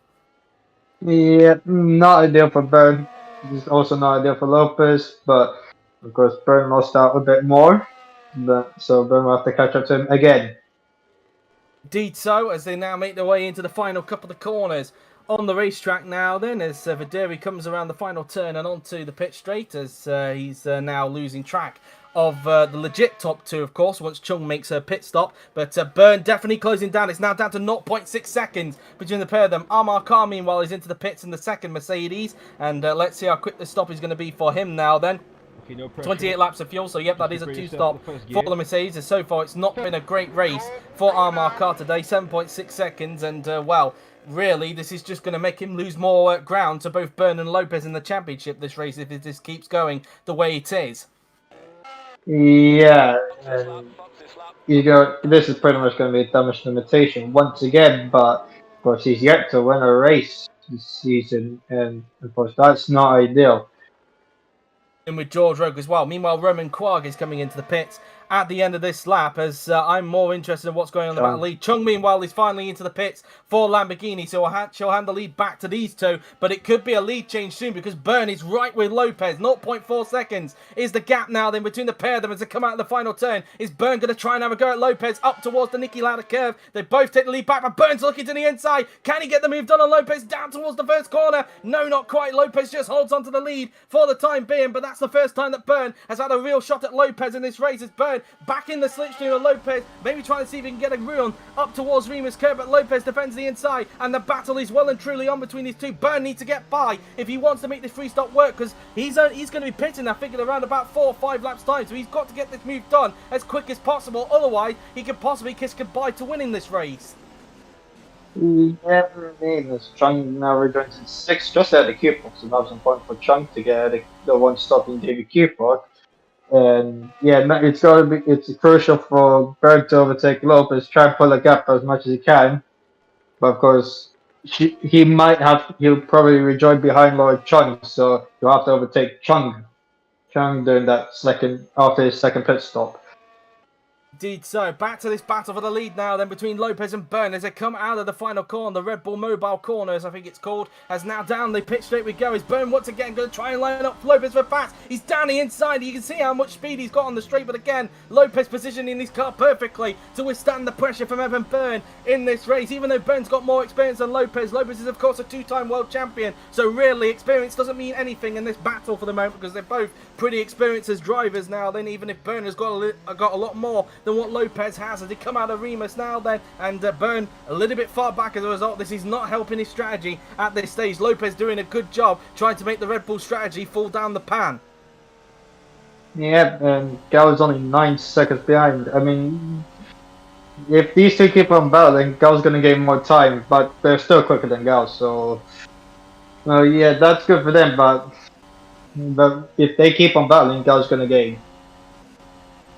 Yeah, not ideal for Byrne. It's also not ideal for Lopez, but of course Byrne lost out a bit more. So Byrne will have to catch up to him again. Indeed so, as they now make their way into the final couple of corners on the racetrack now then, as Vaderi comes around the final turn and onto the pit straight, as he's now losing track of the legit top two, of course, once Chung makes her pit stop. But Byrne definitely closing down. It's now down to 0.6 seconds between the pair of them. Amar Kar, meanwhile, is into the pits in the second Mercedes, and let's see how quick the stop is going to be for him now then. 28 laps of fuel, so yep, that is a 2-stop for the Mercedes. And so far, it's not been a great race for Amar Kar today. 7.6 seconds, and well, really, this is just going to make him lose more ground to both Byrne and Lopez in the championship this race if this keeps going the way it is. Yeah, and this is pretty much going to be a damage limitation once again, but of course he's yet to win a race this season, and of course that's not ideal. And with George Roke as well. Meanwhile, Roman Quag is coming into the pits at the end of this lap, as I'm more interested in what's going on in the battle lead. Chung, meanwhile, is finally into the pits for Lamborghini, so she'll hand the lead back to these two, but it could be a lead change soon, because Byrne is right with Lopez. 0.4 seconds is the gap now then between the pair of them as they come out of the final turn. Is Byrne going to try and have a go at Lopez up towards the Niki Lauda curve? They both take the lead back, but Byrne's looking to the inside. Can he get the move done on Lopez down towards the first corner? No, not quite. Lopez just holds on to the lead for the time being, but that's the first time that Byrne has had a real shot at Lopez in this race. As Byrne back in the slipstream of Lopez, maybe trying to see if he can get a run up towards Remus curve, but Lopez defends the inside, and the battle is well and truly on between these two. Byrne needs to get by if he wants to make this free stop work, because he's going to be pitting, I think, around about 4 or 5 laps time, so he's got to get this move done as quick as possible. Otherwise, he could possibly kiss goodbye to winning this race. Yeah, this Chung now rejoins in 6th, just out of Q4, so that was important for Chung to get the one stop in Q4. And yeah, it's crucial for Berg to overtake Lopez, try and pull a gap as much as he can. But of course, he'll probably rejoin behind Lloyd Chung, so you'll have to overtake Chung during that after his second pit stop. Indeed so. Back to this battle for the lead now then between Lopez and Byrne as they come out of the final corner, the Red Bull Mobile Corner as I think it's called, as now down the pit straight we go. Is Byrne once again going to try and line up Lopez for pass? He's down the inside. You can see how much speed he's got on the straight, but again, Lopez positioning his car perfectly to withstand the pressure from Evan Byrne in this race. Even though Byrne's got more experience than Lopez, Lopez is of course a two-time world champion, so really experience doesn't mean anything in this battle for the moment because they're both pretty experienced as drivers now. Then even if Byrne has got a lot more than what Lopez has as they come out of Remus now then, and Byrne a little bit far back as a result. This is not helping his strategy at this stage. Lopez doing a good job trying to make the Red Bull strategy fall down the pan. Yeah, and Gal's only 9 seconds behind. I mean, if these two keep on battling, Gal's going to gain more time, but they're still quicker than Gal, so... Well, yeah, that's good for them, but if they keep on battling, Gal's going to gain.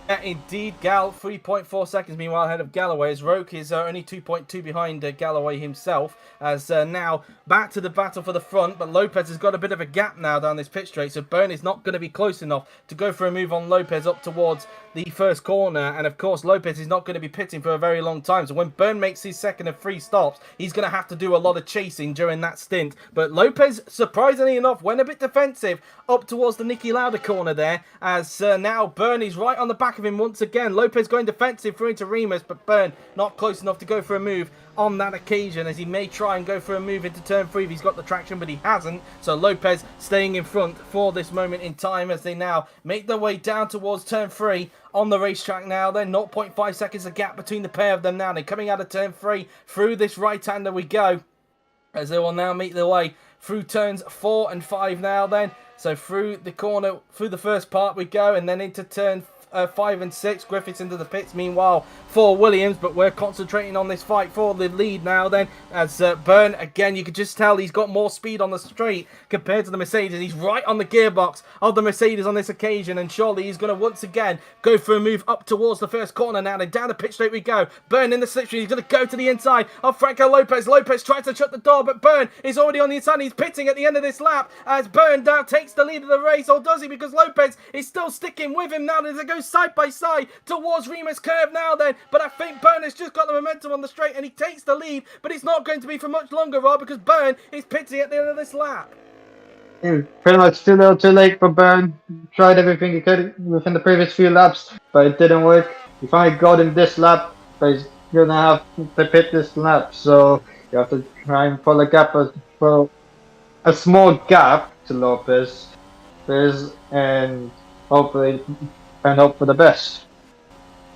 Yeah, indeed, Gal 3.4 seconds meanwhile ahead of Galloway as Roke is only 2.2 behind Galloway himself as now back to the battle for the front, but Lopez has got a bit of a gap now down this pit straight, so Byrne is not going to be close enough to go for a move on Lopez up towards the first corner, and of course Lopez is not going to be pitting for a very long time, so when Byrne makes his second of 3 stops, he's going to have to do a lot of chasing during that stint, but Lopez surprisingly enough went a bit defensive up towards the Niki Lauda corner there, as now Byrne is right on the back of him once again. Lopez going defensive through into Remus, but Byrne not close enough to go for a move on that occasion, as he may try and go for a move into turn 3 if he's got the traction, but he hasn't. So Lopez staying in front for this moment in time as they now make their way down towards turn 3 on the racetrack now. Then 0.5 seconds a gap between the pair of them now. They're coming out of turn 3 through this right-hander we go, as they will now make their way through turns 4 and 5 now then. So through the corner, through the first part we go, and then into turn 5 and 6. Griffiths into the pits meanwhile for Williams, but we're concentrating on this fight for the lead now then, as Byrne, again, you can just tell he's got more speed on the straight compared to the Mercedes. He's right on the gearbox of the Mercedes on this occasion, and surely he's going to once again go for a move up towards the first corner now. Then down the pit straight we go. Byrne in the slipstream. He's going to go to the inside of Franco Lopez. Lopez tries to shut the door, but Byrne is already on the inside. He's pitting at the end of this lap as Byrne now takes the lead of the race, or does he? Because Lopez is still sticking with him now as they go side by side towards Remus curve now then, but I think Byrne has just got the momentum on the straight and he takes the lead, but it's not going to be for much longer, Rob, because Byrne is pitting at the end of this lap. Yeah, pretty much too little too late for Byrne. Tried everything he could within the previous few laps, but it didn't work. He finally got him this lap, but he's gonna have to pit this lap, so you have to try and pull a gap, for a small gap to Lopez, and hopefully hope for the best.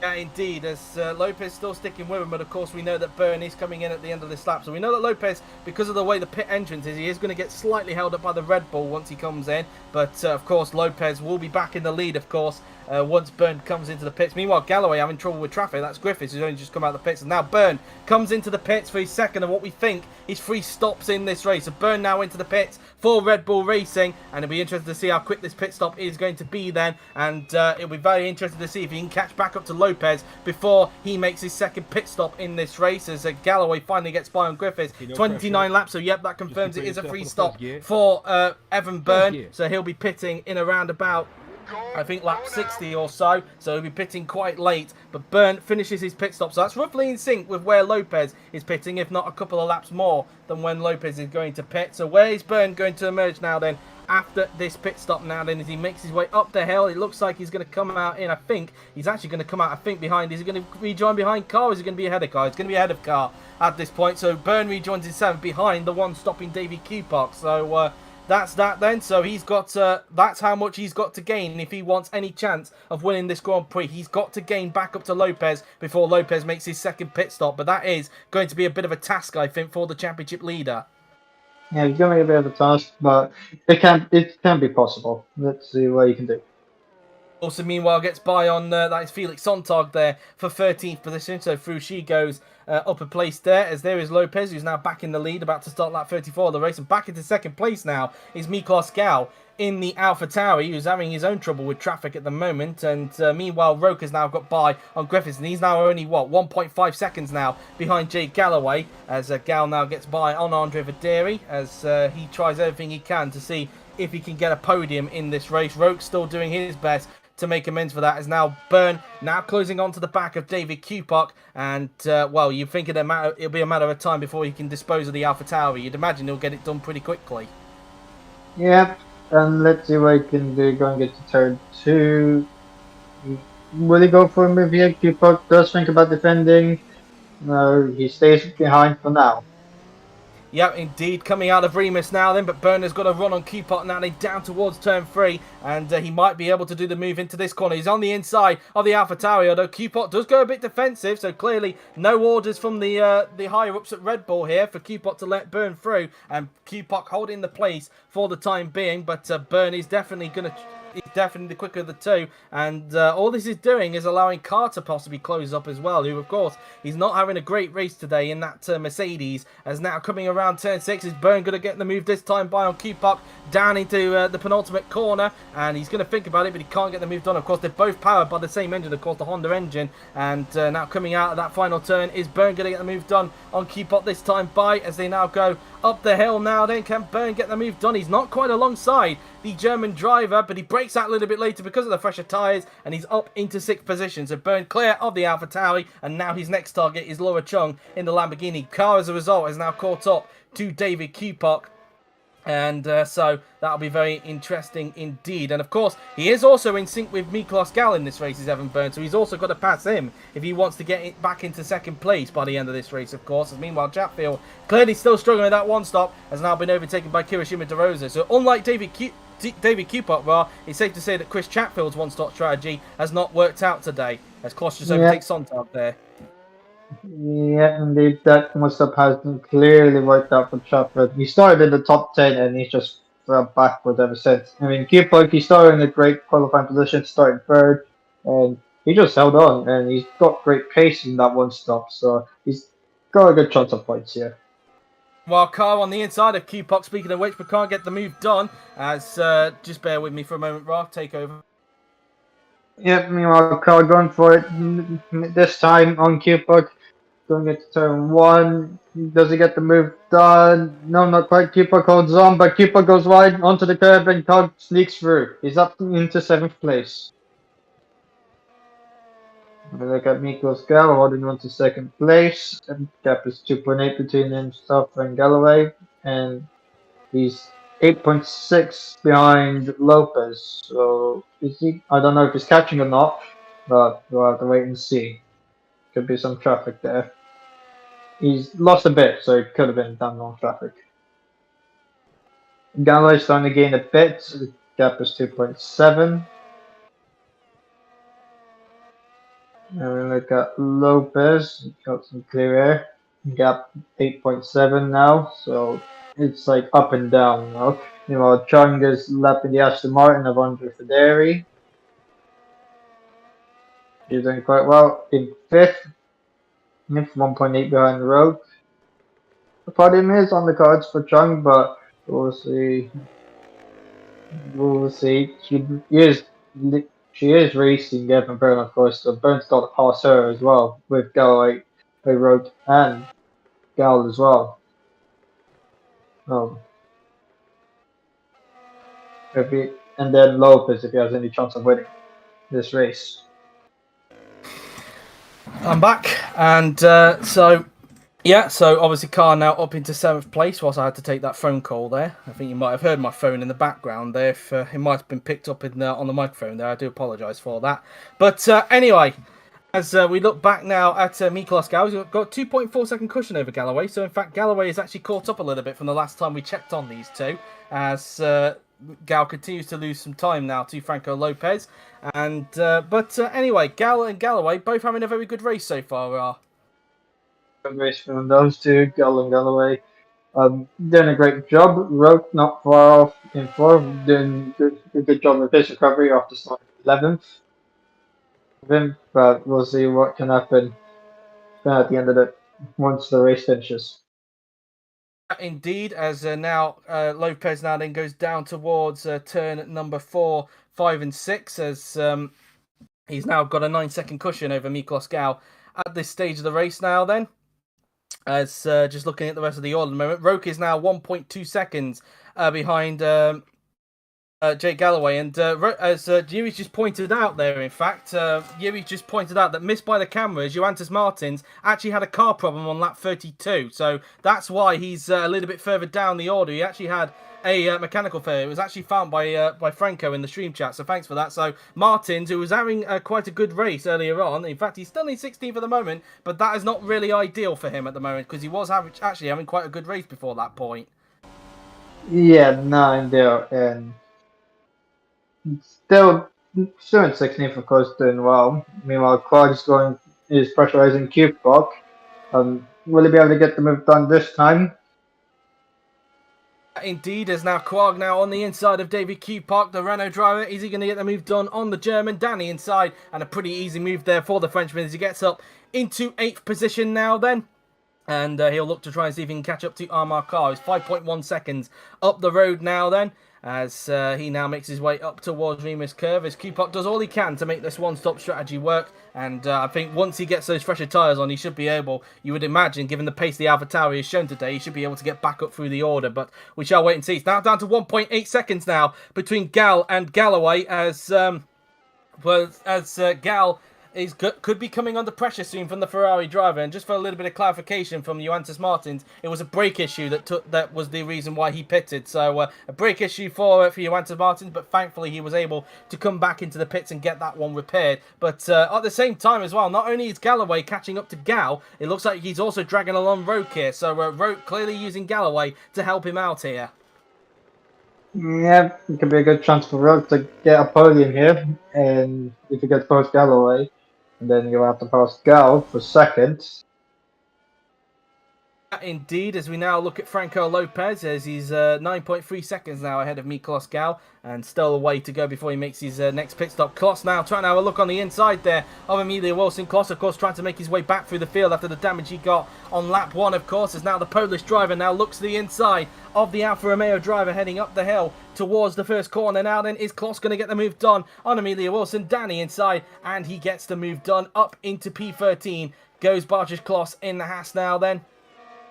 Yeah, indeed, as Lopez still sticking with him, but of course we know that Byrne is coming in at the end of this lap. So we know that Lopez, because of the way the pit entrance is, he is going to get slightly held up by the Red Bull once he comes in. But of course Lopez will be back in the lead, of course, once Byrne comes into the pits. Meanwhile, Galloway having trouble with traffic. That's Griffiths, who's only just come out of the pits. And now Byrne comes into the pits for his second of what we think is 3 stops in this race. So Byrne now into the pits for Red Bull Racing, and it'll be interesting to see how quick this pit stop is going to be then. And it'll be very interesting to see if he can catch back up to Lopez before he makes his second pit stop in this race, as Galloway finally gets by on Griffiths. 29 laps, so yep, that confirms it is a free stop for Evan Byrne. So he'll be pitting in around about, I think, lap 60 or so he'll be pitting quite late, but Byrne finishes his pit stop, so that's roughly in sync with where Lopez is pitting, if not a couple of laps more than when Lopez is going to pit. So where is Byrne going to emerge now then after this pit stop now then, as he makes his way up the hill? It looks like he's going to come out in, I think he's actually going to come out, behind. Is he going to rejoin behind Carr, or is he going to be ahead of Carr? He's going to be ahead of Carr at this point, so Byrne rejoins in 7th behind the one stopping Davy Kupak. So that's that then. So he's got that's how much he's got to gain if he wants any chance of winning this Grand Prix. He's got to gain back up to Lopez before Lopez makes his second pit stop, but that is going to be a bit of a task, I think, for the championship leader. Yeah, it's gonna be a bit of a task, but it can be possible. Let's see what you can do. Also, meanwhile, gets by on that is Felix Sontag there for 13th position. So through she goes up a place there, as there is Lopez, who's now back in the lead, about to start lap 34 of the race. And back into second place now is Miklos Gal in the AlphaTauri, who's having his own trouble with traffic at the moment. And meanwhile, Roke has now got by on Griffiths, and he's now only, 1.5 seconds now behind Jake Galloway, as Gal now gets by on Andre Vaderi, as he tries everything he can to see if he can get a podium in this race. Roke's still doing his best to make amends for that, as now Byrne now closing on to the back of David Kupok, and well, you think it'll be a matter of time before he can dispose of the AlphaTauri. You'd imagine he'll get it done pretty quickly. Yep, and let's see what he can do going into turn 2. Will he go for a move here? Kupok does think about defending. No, he stays behind for now. Yep, indeed, coming out of Remus now then, but Byrne's got a run on Kupot now, then down towards turn 3, and he might be able to do the move into this corner. He's on the inside of the AlphaTauri, although Kupot does go a bit defensive, so clearly no orders from the higher-ups at Red Bull here for Kupot to let Byrne through, and Kupot holding the place for the time being, but Byrne is definitely going to... He's definitely the quicker of the two, and all this is doing is allowing Carr to possibly close up as well, who of course he's not having a great race today in that Mercedes, as now coming around turn 6 is Byrne going to get the move this time by on Kupok down into the penultimate corner, and he's going to think about it, but he can't get the move done. Of course, they're both powered by the same engine, of course, the Honda engine, and now coming out of that final turn is Byrne going to get the move done on Kupok this time by, as they now go up the hill now. Then can Byrne get the move done? He's not quite alongside the German driver, but he breaks out a little bit later because of the fresher tyres, and he's up into 6th position. So Byrne clear of the AlphaTauri, and now his next target is Laura Chung in the Lamborghini. Carr, as a result, has now caught up to David Kupok, and so that'll be very interesting indeed. And of course, he is also in sync with Miklos Gal in this race, is Evan Byrne, so he's also got to pass him if he wants to get it back into 2nd place by the end of this race, of course. As meanwhile, Chatfield, clearly still struggling with that one stop, has now been overtaken by Kirishima DeRosa. So unlike David Kupok, it's safe to say that Chris Chatfield's one-stop strategy has not worked out today, as Kloss just overtakes Sontag there. Yeah, indeed, that must-up has been clearly worked out for Chatfield. He started in the top 10 and he's just fell backwards ever since. I mean, Kupok, he started in a great qualifying position, starting 3rd, and he just held on, and he's got great pace in that one stop, so he's got a good chance of points here. While Carr on the inside of Kupok, speaking of which, but can't get the move done, as, just bear with me for a moment, Ra, take over. Yep, meanwhile, Carr going for it this time on Kupok. Going into turn 1. Does he get the move done? No, not quite. Kupok holds on, but Kupok goes wide onto the curb and Carr sneaks through. He's up into 7th place. We look at Miklos Gal holding on to 2nd place. And gap is 2.8 between himself and Galloway. And he's 8.6 behind Lopez. So is he? I don't know if he's catching or not, but we'll have to wait and see. Could be some traffic there. He's lost a bit, so it could have been down on traffic. Galloway's starting to gain a bit. The gap is 2.7. And we look at Lopez. Got some clear air. Gap 8.7 now, so it's like up and down now. Meanwhile, Chung is lapping the Aston Martin of Andre Federi. He's doing quite well in 5th. 1.8 behind Rogue. The podium is on the cards for Chung, but we'll see. We'll see. She is racing Evan Byrne, of course, so Byrne's got to pass her as well, with Galloway, Rogue, and Gal as well. And then Lopez, if he has any chance of winning this race. I'm back, and so obviously Carr now up into 7th place, whilst I had to take that phone call there. I think you might have heard my phone in the background there. If it might have been picked up on the microphone there, I do apologise for that. But anyway, as we look back now at Miklos Gal, he's got 2.4 second cushion over Galloway. So in fact, Galloway has actually caught up a little bit from the last time we checked on these two, as Gal continues to lose some time now to Franco Lopez. And but anyway, Gal and Galloway both having a very good race so far. Good race from those two, Gal and Galloway. Doing a great job. Rogue not far off in 4th, doing a good job with his recovery after starting 11th. But we'll see what can happen at the end of it once the race finishes. Indeed, as now Lopez now then goes down towards turn number 4, 5 and 6, as he's now got a 9-second cushion over Miklos Gal at this stage of the race now then. As just looking at the rest of the order at the moment, Roke is now 1.2 seconds behind Jake Galloway, and as Yuri's just pointed out there, in fact, Yuri just pointed out that missed by the cameras, Johannes Martins actually had a car problem on lap 32, so that's why he's a little bit further down the order. He actually had a mechanical failure. It was actually found by Franco in the stream chat, so thanks for that. So Martins, who was having quite a good race earlier on, in fact, he's still in 16th at the moment, but that is not really ideal for him at the moment, because he was actually having quite a good race before that point. Yeah, 9 there, and still in 16th, of course, doing well. Meanwhile, Quad is pressurizing Cube Block. Will he be able to get the move done this time? Indeed, as now Quag now on the inside of David Q Park, the Renault driver. Is he going to get the move done on the German? Danny inside, and a pretty easy move there for the Frenchman as he gets up into 8th position now then. And he'll look to try and see if he can catch up to Armar Carr. He's 5.1 seconds up the road now then, as he now makes his way up towards Rima's curve, as Q-Pop does all he can to make this one-stop strategy work. And I think once he gets those fresher tyres on, he should be able, you would imagine, given the pace the AlphaTauri has shown today, he should be able to get back up through the order. But we shall wait and see. It's now down to 1.8 seconds now between Gal and Galloway, as Gal could be coming under pressure soon from the Ferrari driver. And just for a little bit of clarification from Johannes Martins, it was a brake issue that was the reason why he pitted. So a brake issue for Johannes Martins, but thankfully he was able to come back into the pits and get that one repaired. But at the same time as well, not only is Galloway catching up to Gal, it looks like he's also dragging along Roke here. So Roke clearly using Galloway to help him out here. Yeah, it could be a good chance for Rogue to get a podium here, and if he gets past Galloway, and then you'll have to pass Gal for second. Indeed, as we now look at Franco Lopez, as he's 9.3 seconds now ahead of Miklos Gal, and still a way to go before he makes his next pit stop. Kloss now trying to have a look on the inside there of Emilio Wilson. Kloss, of course, trying to make his way back through the field after the damage he got on lap 1, of course, as now the Polish driver now looks to the inside of the Alfa Romeo driver heading up the hill towards the first corner. Now then, is Kloss going to get the move done on Emilio Wilson? Danny inside, and he gets the move done up into P13. Goes Bartosz Kloss in the Haas now then.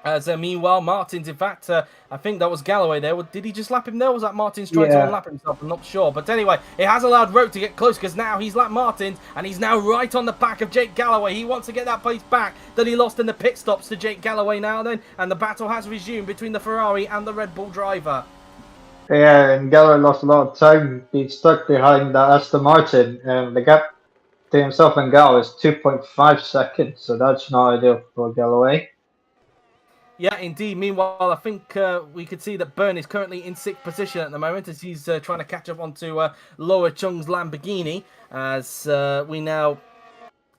As meanwhile, Martins, in fact, I think that was Galloway there. Did he just lap him there? Or was that Martins trying to unlap himself? I'm not sure. But anyway, it has allowed Roke to get close, because now he's lapped Martins, and he's now right on the back of Jake Galloway. He wants to get that place back that he lost in the pit stops to Jake Galloway now then. And the battle has resumed between the Ferrari and the Red Bull driver. Yeah, and Galloway lost a lot of time. He's stuck behind that Aston Martin, and the gap to himself and Gal is 2.5 seconds, so that's not ideal for Galloway. Yeah, indeed. Meanwhile, I think we could see that Byrne is currently in 6th position at the moment as he's trying to catch up onto Laura Chung's Lamborghini. As we now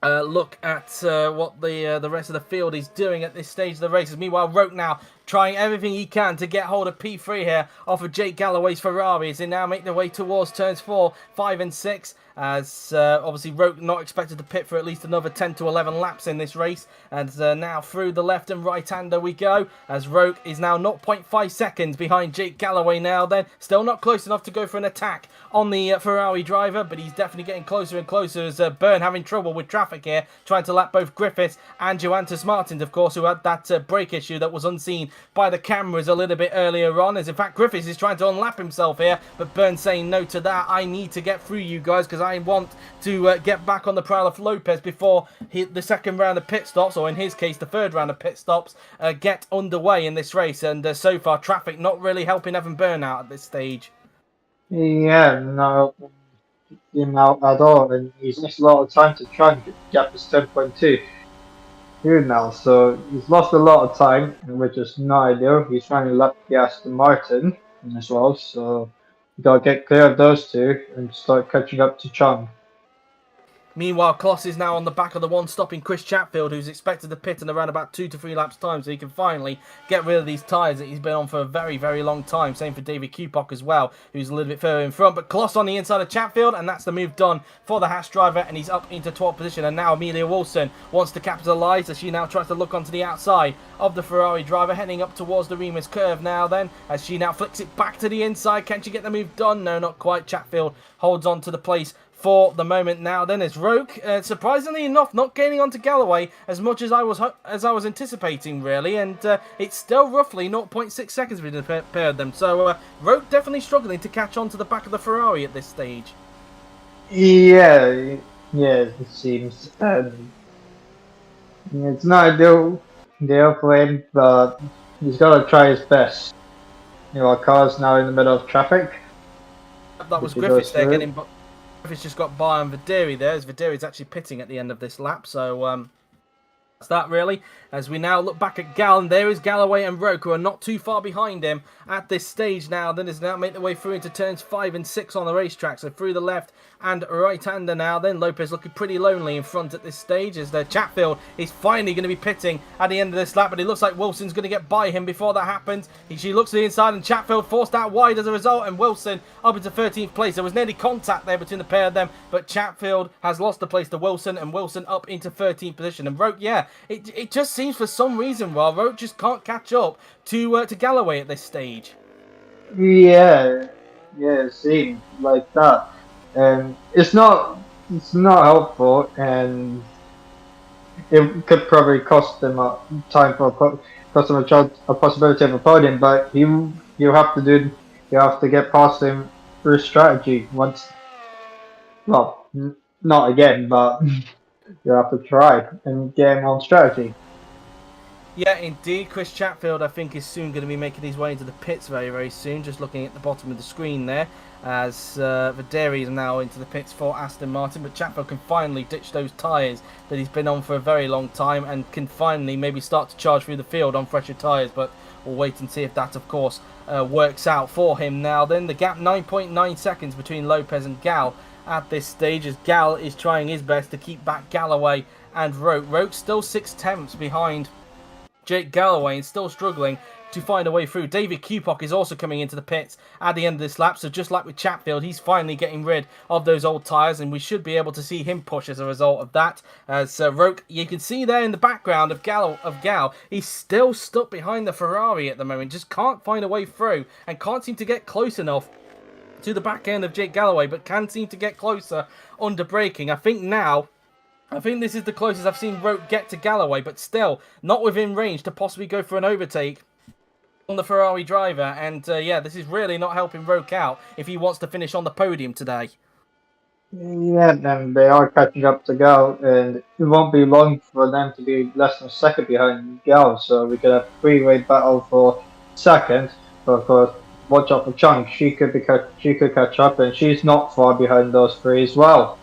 look at what the rest of the field is doing at this stage of the races. Meanwhile, Roke now trying everything he can to get hold of P3 here off of Jake Galloway's Ferrari as they now make their way towards turns 4, 5 and 6. As obviously Roke not expected to pit for at least another 10 to 11 laps in this race. And now through the left and right hander we go, as Roke is now 0.5 seconds behind Jake Galloway now then. Still not close enough to go for an attack on the Ferrari driver, but he's definitely getting closer and closer as Byrne having trouble with traffic here, trying to lap both Griffiths and Johannes Martins, of course, who had that brake issue that was unseen by the cameras a little bit earlier on. As in fact Griffiths is trying to unlap himself here, but Byrne saying no to that. I need to get through you guys because I want to get back on the prowl of Lopez before the second round of pit stops, or in his case the third round of pit stops, get underway in this race. And so far traffic not really helping Evan Byrne out at this stage. Yeah, no, him out at all, and he's lost a lot of time to try and get this 10.2 here now, so he's lost a lot of time, which is not ideal. He's trying to lap the Aston Martin as well, so you gotta get clear of those two and start catching up to Chung. Meanwhile, Kloss is now on the back of the one stopping Chris Chatfield, who's expected to pit in around about 2 to 3 laps time, so he can finally get rid of these tyres that he's been on for a very, very long time. Same for David Kupok as well, who's a little bit further in front. But Kloss on the inside of Chatfield, and that's the move done for the Haas driver, and he's up into 12th position. And now Amelia Wilson wants to capitalise as she now tries to look onto the outside of the Ferrari driver, heading up towards the Rima's curve now then, as she now flicks it back to the inside. Can she get the move done? No, not quite. Chatfield holds on to the place for the moment now. Then is Roke, surprisingly enough, not gaining onto Galloway as much as I was anticipating, really, and it's still roughly 0.6 seconds between the pair of them. So Roke definitely struggling to catch on to the back of the Ferrari at this stage. Yeah, it seems. It's not ideal for him, but he's got to try his best. Our car's now in the middle of traffic. That was Griffiths there getting. Griffiths just got by on Videri there, as Videri's actually pitting at the end of this lap. So that's that really. As we now look back at Gal, and there is Galloway and Roke, who are not too far behind him at this stage now. Then is now make their way through into turns 5 and 6 on the racetrack. So through the left and right-hander now. Then Lopez looking pretty lonely in front at this stage, as Chatfield is finally going to be pitting at the end of this lap. But it looks like Wilson's going to get by him before that happens. She looks to the inside, and Chatfield forced out wide as a result, and Wilson up into 13th place. There was nearly contact there between the pair of them, but Chatfield has lost the place to Wilson, and Wilson up into 13th position. And Roke, yeah, it just seems for some reason, Roke just can't catch up to Galloway at this stage. Yeah, it seems like that. And it's not helpful, and it could probably cost them a possibility of a podium. But you have to get past him through strategy once. Well, not again, but you have to try and get him on strategy. Yeah, indeed. Chris Chatfield, I think, is soon going to be making his way into the pits very, very soon. Just looking at the bottom of the screen there, as Videri is now into the pits for Aston Martin. But Chatfield can finally ditch those tyres that he's been on for a very long time, and can finally maybe start to charge through the field on fresher tyres. But we'll wait and see if that, of course, works out for him now. Then the gap 9.9 seconds between Lopez and Gal at this stage, as Gal is trying his best to keep back Galloway and Roke. Roke's still 6/10 behind Jake Galloway and still struggling to find a way through. David Kupok is also coming into the pits at the end of this lap, so just like with Chatfield, he's finally getting rid of those old tyres, and we should be able to see him push as a result of that. As Roke, you can see there in the background of Gal, he's still stuck behind the Ferrari at the moment, just can't find a way through, and can't seem to get close enough to the back end of Jake Galloway, but can seem to get closer under braking. I think this is the closest I've seen Roke get to Galloway, but still not within range to possibly go for an overtake on the Ferrari driver. And yeah, this is really not helping Roke out if he wants to finish on the podium today. Yeah, and they are catching up to Gal, and it won't be long for them to be less than a second behind Gal. So we could have a three-way battle for second. But of course, watch out for Chung. She could catch up, and she's not far behind those three as well.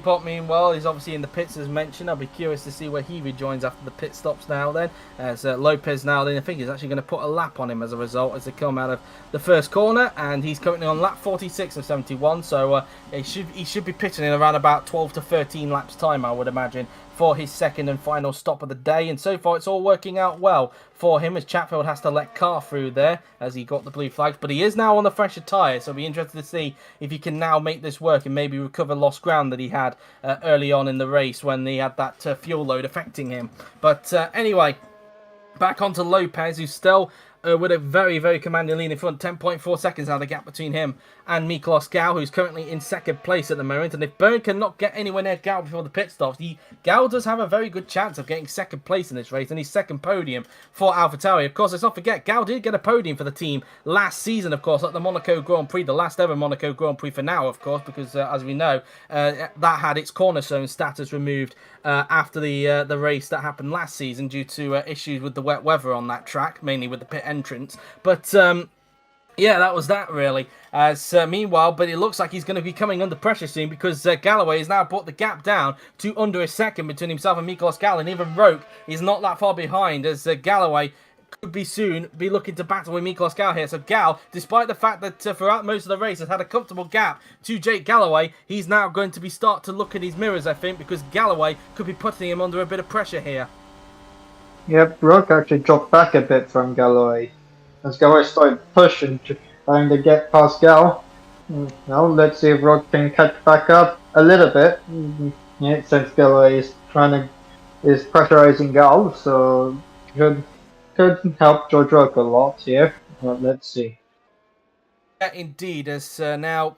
Pop, meanwhile, is obviously in the pits as mentioned. I'll be curious to see where he rejoins after the pit stops now then. As Lopez now then, I think, is actually going to put a lap on him as a result as they come out of the first corner. And he's currently on lap 46 of 71. So he should be pitching in around about 12 to 13 laps time, I would imagine, for his second and final stop of the day. And so far, it's all working out well for him, as Chatfield has to let Carr through there as he got the blue flags. But he is now on the fresher tyre, so I'll be interested to see if he can now make this work and maybe recover lost ground that he had early on in the race when he had that fuel load affecting him. But anyway, back onto Lopez, who's still with a very, very commanding lead in front. 10.4 seconds now the gap between him and Miklos Gal, who's currently in second place at the moment. And if Byrne cannot get anywhere near Gal before the pit stops, Gal does have a very good chance of getting second place in this race and his second podium for AlphaTauri. Of course, let's not forget, Gal did get a podium for the team last season, of course, at the Monaco Grand Prix, the last ever Monaco Grand Prix for now, of course, because as we know, that had its cornerstone status removed after the race that happened last season due to issues with the wet weather on that track, mainly with the pit entrance. But yeah, that was that really. As meanwhile, but it looks like he's going to be coming under pressure soon, because Galloway has now brought the gap down to under a second between himself and Miklos Gal, and even Roke is not that far behind, as Galloway could be soon be looking to battle with Miklos Gal here. So Gal, despite the fact that throughout most of the race has had a comfortable gap to Jake Galloway, he's now going to be start to look at his mirrors, I think, because Galloway could be putting him under a bit of pressure here. Yep, Roke actually dropped back a bit from Galloway, as Galloway started pushing, trying to get past Gal. Now let's see if Roke can catch back up a little bit. Yeah, since Galloway is pressurizing Gal, so could help George Roke a lot here. But let's see. Yeah, indeed, as now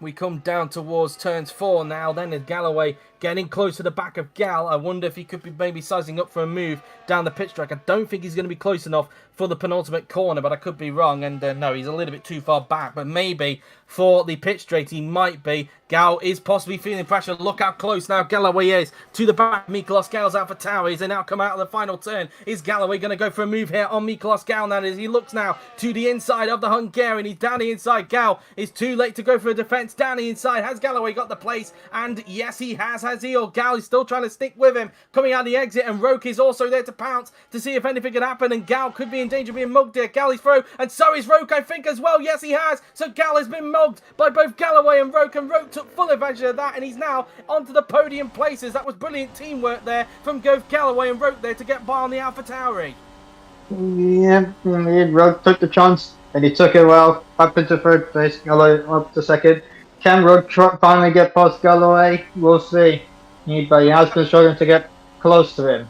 We come down towards turns 4 now. Then is Galloway getting close to the back of Gal. I wonder if he could be maybe sizing up for a move down the pitch track. I don't think he's going to be close enough for the penultimate corner, but I could be wrong. And no, he's a little bit too far back. But maybe for the pitch straight, he might be. Gal is possibly feeling pressure. Look how close now Galloway is to the back. Miklos Gal's out for Towers. They now come out of the final turn. Is Galloway going to go for a move here on Miklos Gal now? As he looks now to the inside of the Hungarian. He's down the inside. Gal is too late to go for a defense. Down the inside. Has Galloway got the place? And yes, he has he? Or Gal is still trying to stick with him. Coming out the exit. And Roke is also there to pounce to see if anything can happen. And Gal could be in danger of being mugged here. Gal is through. And so is Roke, I think, as well. Yes, he has. So Gal has been mugged by both Galloway and Roke. And Roke took full advantage of that. And he's now onto the podium places. That was brilliant teamwork there from both Galloway and Roke there to get by on the AlphaTauri. Yeah, Rogue took the chance and he took it well. Up into third place, Galloway up to second. Can Rogue finally get past Galloway? We'll see. But he has been struggling to get close to him.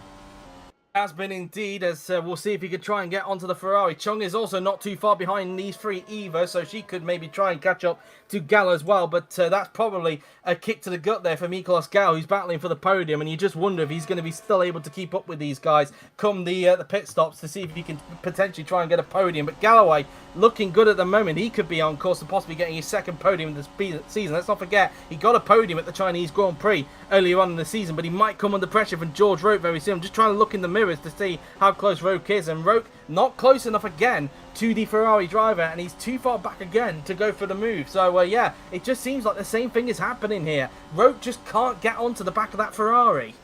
Has been indeed, as we'll see if he could try and get onto the Ferrari. Chung is also not too far behind these three either, so she could maybe try and catch up to Gal as well, but that's probably a kick to the gut there for Miklos Gal, who's battling for the podium, and you just wonder if he's going to be still able to keep up with these guys come the pit stops to see if he can potentially try and get a podium. But Galloway looking good at the moment. He could be on course to possibly getting his second podium this season. Let's not forget, he got a podium at the Chinese Grand Prix earlier on in the season, but he might come under pressure from George Roke very soon. I'm just trying to look in the mirrors to see how close Roke is, and Roke not close enough again to the Ferrari driver, and he's too far back again to go for the move. So yeah, it just seems like the same thing is happening here. Roke just can't get onto the back of that Ferrari.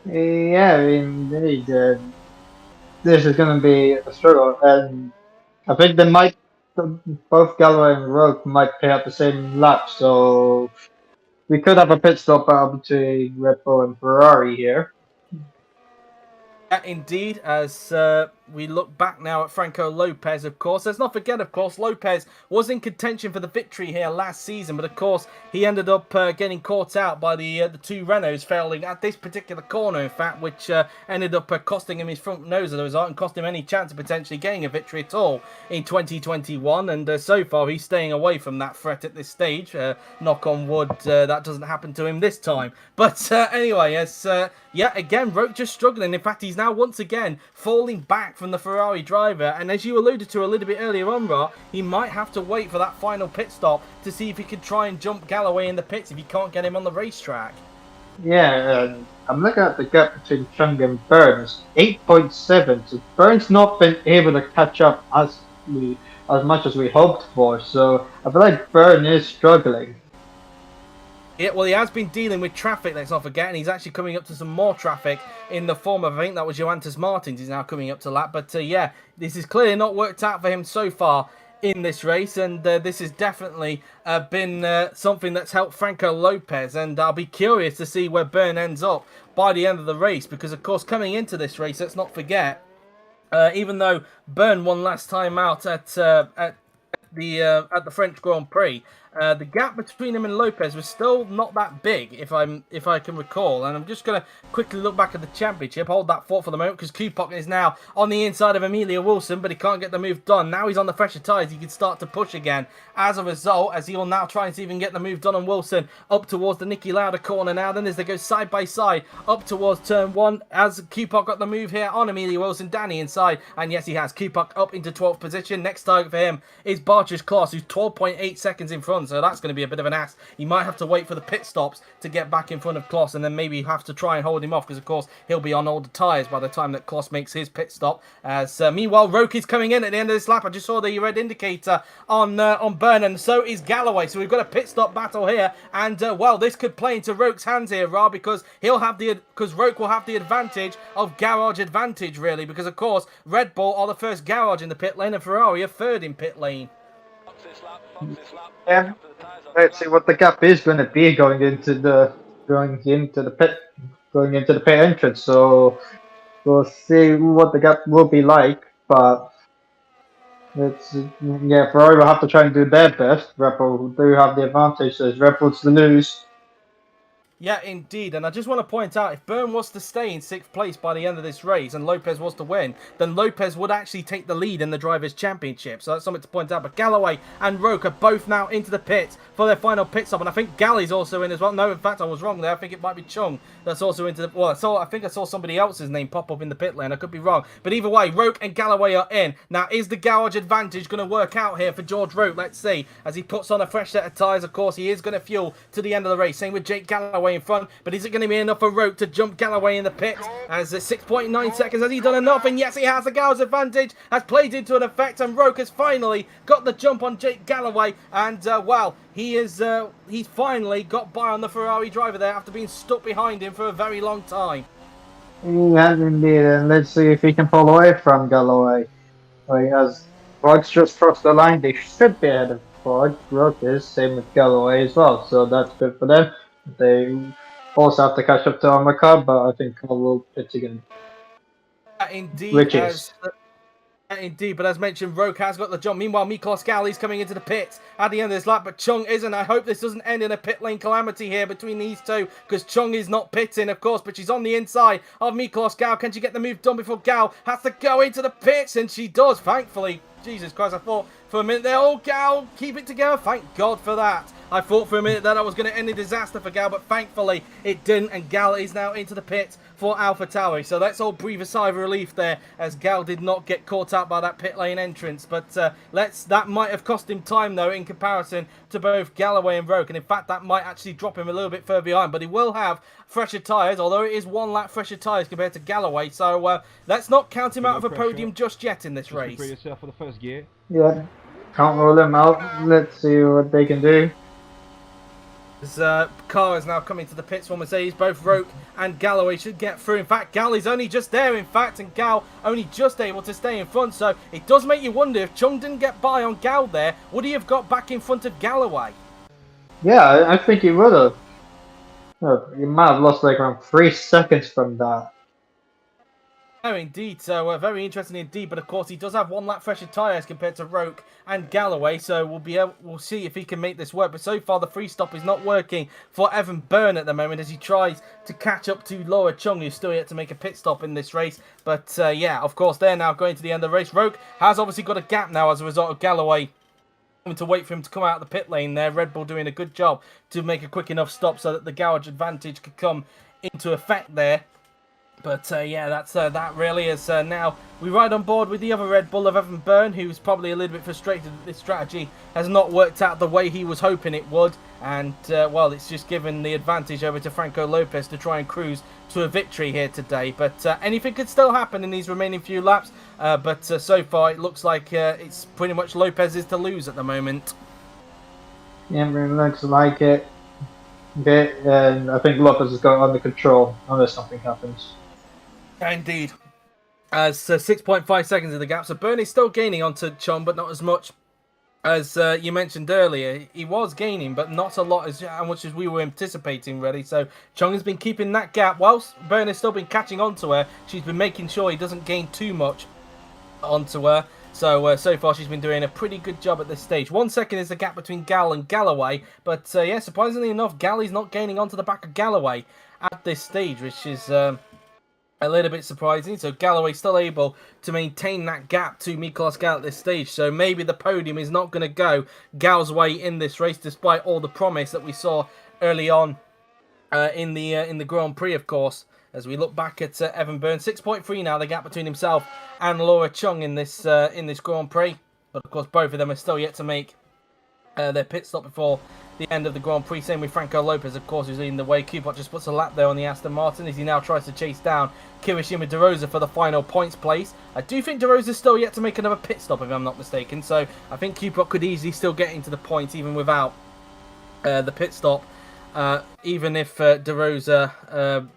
Yeah, indeed. This is going to be a struggle, and I think they might, both Galloway and Roke might pay out the same lap, so we could have a pit stop between Red Bull and Ferrari here. Yeah, indeed, as we look back now at Franco Lopez, of course. Let's not forget, of course, Lopez was in contention for the victory here last season, but of course, he ended up getting caught out by the two Renaults failing at this particular corner, in fact, which ended up costing him his front nose as a result and cost him any chance of potentially getting a victory at all in 2021. And so far, he's staying away from that threat at this stage. Knock on wood, that doesn't happen to him this time. But anyway, as yeah, again, Roke just struggling. In fact, he's now once again falling back from the Ferrari driver. And as you alluded to a little bit earlier on, Ra, he might have to wait for that final pit stop to see if he could try and jump Galloway in the pits if he can't get him on the racetrack. Yeah, I'm looking at the gap between Chung and Burns, 8.7. So Burns not been able to catch up as much as we hoped for. So I feel like Burns is struggling. Yeah, well, he has been dealing with traffic, let's not forget, and he's actually coming up to some more traffic in the form of, I think that was Johannes Martins, he's now coming up to lap. But yeah, this has clearly not worked out for him so far in this race, and this has definitely been something that's helped Franco Lopez, and I'll be curious to see where Byrne ends up by the end of the race, because of course coming into this race, let's not forget, even though Byrne won last time out at the French Grand Prix, the gap between him and Lopez was still not that big, if I can recall. And I'm just going to quickly look back at the championship. Hold that thought for the moment, because Kupok is now on the inside of Emilio Wilson, but he can't get the move done. Now he's on the fresher tyres. He can start to push again. As a result, as he will now try and see if he can get the move done on Wilson up towards the Niki Lauda corner now. Then as they go side by side up towards turn 1, as Kupok got the move here on Emilio Wilson, Danny inside. And yes, he has. Kupok up into 12th position. Next target for him is Bartsch Klaas, who's 12.8 seconds in front. So that's going to be a bit of an ass. He might have to wait for the pit stops to get back in front of Klaas, and then maybe have to try and hold him off, because of course he'll be on older tyres by the time that Klaas makes his pit stop. As meanwhile, Roke is coming in at the end of this lap. I just saw the red indicator on Byrne, and so is Galloway. So we've got a pit stop battle here, and well, this could play into Roke's hands here, Ra, because Roke will have the advantage of garage advantage, really, because of course Red Bull are the first garage in the pit lane and Ferrari are third in pit lane. Yeah, let's see what the gap is going to be going into the pit entrance. So we'll see what the gap will be like. But Ferrari will have to try and do their best. Red Bull do have the advantage, so Red Bull's to lose. Yeah, indeed. And I just want to point out, if Byrne was to stay in 6th place by the end of this race and Lopez was to win, then Lopez would actually take the lead in the Drivers' Championship. So that's something to point out. But Galloway and Roque are both now into the pits for their final pit stop. And I think Galley's also in as well. No, in fact, I was wrong there. I think it might be Chung that's also into the... Well, I think I saw somebody else's name pop up in the pit lane. I could be wrong. But either way, Roque and Galloway are in. Now, is the garage advantage going to work out here for George Roque? Let's see. As he puts on a fresh set of tyres, of course, he is going to fuel to the end of the race. Same with Jake Galloway in front, but is it going to be enough for Roque to jump Galloway in the pit? As 6.9 seconds, has he done enough? And yes, he has. The garage advantage has played into an effect, and Roque has finally got the jump on Jake Galloway, and well, he's finally got by on the Ferrari driver there after being stuck behind him for a very long time. Yeah, indeed, and let's see if he can pull away from Galloway. Like, as Rogue's just crossed the line, they should be ahead of Ford. Rogue is, same with Galloway as well, so that's good for them. They also have to catch up to Armor, but I think Cole will pit again. Indeed, Indeed, but as mentioned, Roque has got the jump. Meanwhile, Miklos Galley's coming into the pits at the end of this lap, but Chung isn't. I hope this doesn't end in a pit lane calamity here between these two, because Chung is not pitting, of course, but she's on the inside of Miklos Gal. Can she get the move done before Gal has to go into the pits? And she does, thankfully. Jesus Christ, I thought for a minute there, oh, Gal, keep it together. Thank God for that. I thought for a minute that I was going to end in disaster for Gal, but thankfully it didn't, and Gal is now into the pits for AlphaTauri. So let's all breathe a sigh of relief there, as Gal did not get caught out by that pit lane entrance. But that might have cost him time, though, in comparison to both Galloway and Roque. And in fact, that might actually drop him a little bit further behind. But he will have fresher tyres, although it is 1 lap fresher tyres compared to Galloway. So let's not count him out of a podium just yet in this race. Prepare yourself for the first gear. Yeah, can't rule them out. Let's see what they can do. This car is now coming to the pits for Mercedes. Both Roque and Galloway should get through. In fact, Galley's only just there, in fact, and Gal only just able to stay in front. So it does make you wonder, if Chung didn't get by on Gal there, would he have got back in front of Galloway? Yeah, I think he would have. You might have lost like around 3 seconds from that. Oh, indeed. So very interesting indeed. But of course, he does have 1 lap fresher tyres compared to Roque and Galloway. So we'll see if he can make this work. But so far, the free stop is not working for Evan Byrne at the moment, as he tries to catch up to Laura Chung, who's still yet to make a pit stop in this race. But yeah, of course, they're now going to the end of the race. Roque has obviously got a gap now as a result of Galloway having to wait for him to come out of the pit lane there. Red Bull doing a good job to make a quick enough stop so that the garage advantage could come into effect there. But yeah, that really is now we ride on board with the other Red Bull of Evan Byrne, who's probably a little bit frustrated that this strategy has not worked out the way he was hoping it would. And, well, it's just given the advantage over to Franco Lopez to try and cruise to a victory here today. But anything could still happen in these remaining few laps. But so far, it looks like it's pretty much Lopez's to lose at the moment. Yeah, it looks like it. Okay, and I think Lopez has got it under control unless something happens. Indeed. As 6.5 seconds in the gap. So Byrne is still gaining onto Chung, but not as much as you mentioned earlier. He was gaining, but not a lot as much as we were anticipating, really. So Chung has been keeping that gap. Whilst Byrne has still been catching onto her, she's been making sure he doesn't gain too much onto her. So, so far she's been doing a pretty good job at this stage. 1 second is the gap between Gal and Galloway. But, yeah, surprisingly enough, Galley's not gaining onto the back of Galloway at this stage, which is a little bit surprising. So Galloway still able to maintain that gap to Miklos Gal at this stage. So maybe the podium is not going to go Gal's way in this race, despite all the promise that we saw early on in the Grand Prix, of course. As we look back at Evan Byrne, 6.3 now, the gap between himself and Laura Chung in this Grand Prix. But of course, both of them are still yet to make their pit stop before the end of the Grand Prix. Same with Franco Lopez, of course, who's leading the way. Kupot just puts a lap there on the Aston Martin as he now tries to chase down Kirishima De Rosa for the final points place. I do think De Rosa's still yet to make another pit stop, if I'm not mistaken. So I think Kupot could easily still get into the points even without the pit stop. Even if De Rosa...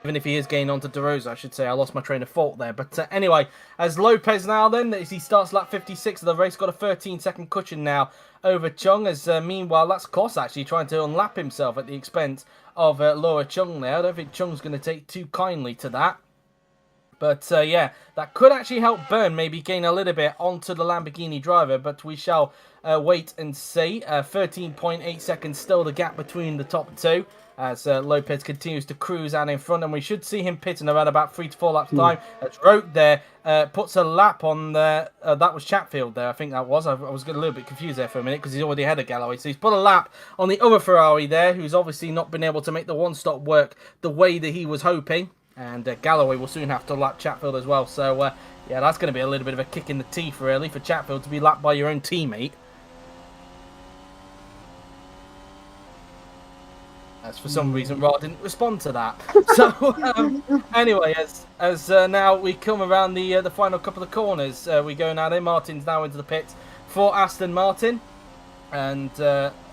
even if he is gaining onto De Rosa, I should say. I lost my train of thought there. But anyway, as Lopez now then, as he starts lap 56 of the race, got a 13-second cushion now over Chung. As meanwhile, that's Kloss actually trying to unlap himself at the expense of Laura Chung there. I don't think Chung's going to take too kindly to that. But yeah, that could actually help Byrne maybe gain a little bit onto the Lamborghini driver. But we shall wait and see. 13.8 seconds still the gap between the top two. as Lopez continues to cruise out in front, and we should see him pitting around about 3 to 4 laps time. As Roke there puts a lap on there. That was Chatfield there, I think that was. I was a little bit confused there for a minute because he's already ahead of Galloway. So he's put a lap on the other Ferrari there, who's obviously not been able to make the one-stop work the way that he was hoping. And Galloway will soon have to lap Chatfield as well. So, yeah, that's going to be a little bit of a kick in the teeth, really, for Chatfield to be lapped by your own teammate. As for some reason, Rod didn't respond to that. So, anyway, as now we come around the final couple of corners, we go now there. Martin's now into the pits for Aston Martin. And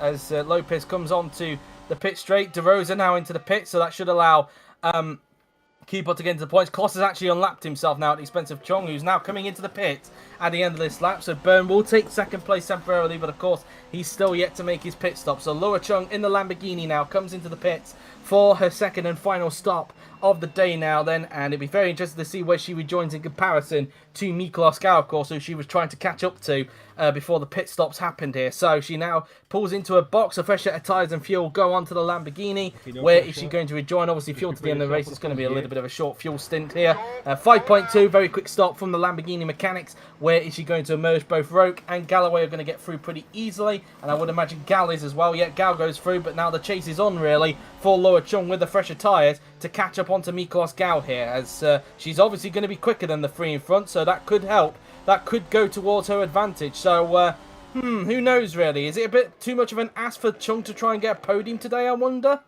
as Lopez comes on to the pit straight, De Rosa now into the pit, so that should allow Keepot to get into the points. Kloss has actually unlapped himself now at the expense of Chong, who's now coming into the pit at the end of this lap. So Byrne will take second place temporarily, but of course he's still yet to make his pit stop. So Laura Chung in the Lamborghini now comes into the pits for her second and final stop of the day now then, and it'd be very interesting to see where she rejoins in comparison to Miklos Gau, of course, who she was trying to catch up to before the pit stops happened here. So she now pulls into a box, a fresh set of tyres and fuel go onto the Lamborghini. Where is she going to rejoin? Obviously fuel to the end of the race. It's going to be a little bit of a short fuel stint here. 5.2, very quick stop from the Lamborghini mechanics. Where is she going to emerge? Both Roke and Galloway are going to get through pretty easily, and I would imagine Gal is as well. Yeah, Gal goes through, but now the chase is on really for Laura Chung with the fresher tyres to catch up onto Miklos Gau here, as she's obviously going to be quicker than the three in front, so that could help. That could go towards her advantage. So, who knows really? Is it a bit too much of an ask for Chung to try and get a podium today, I wonder?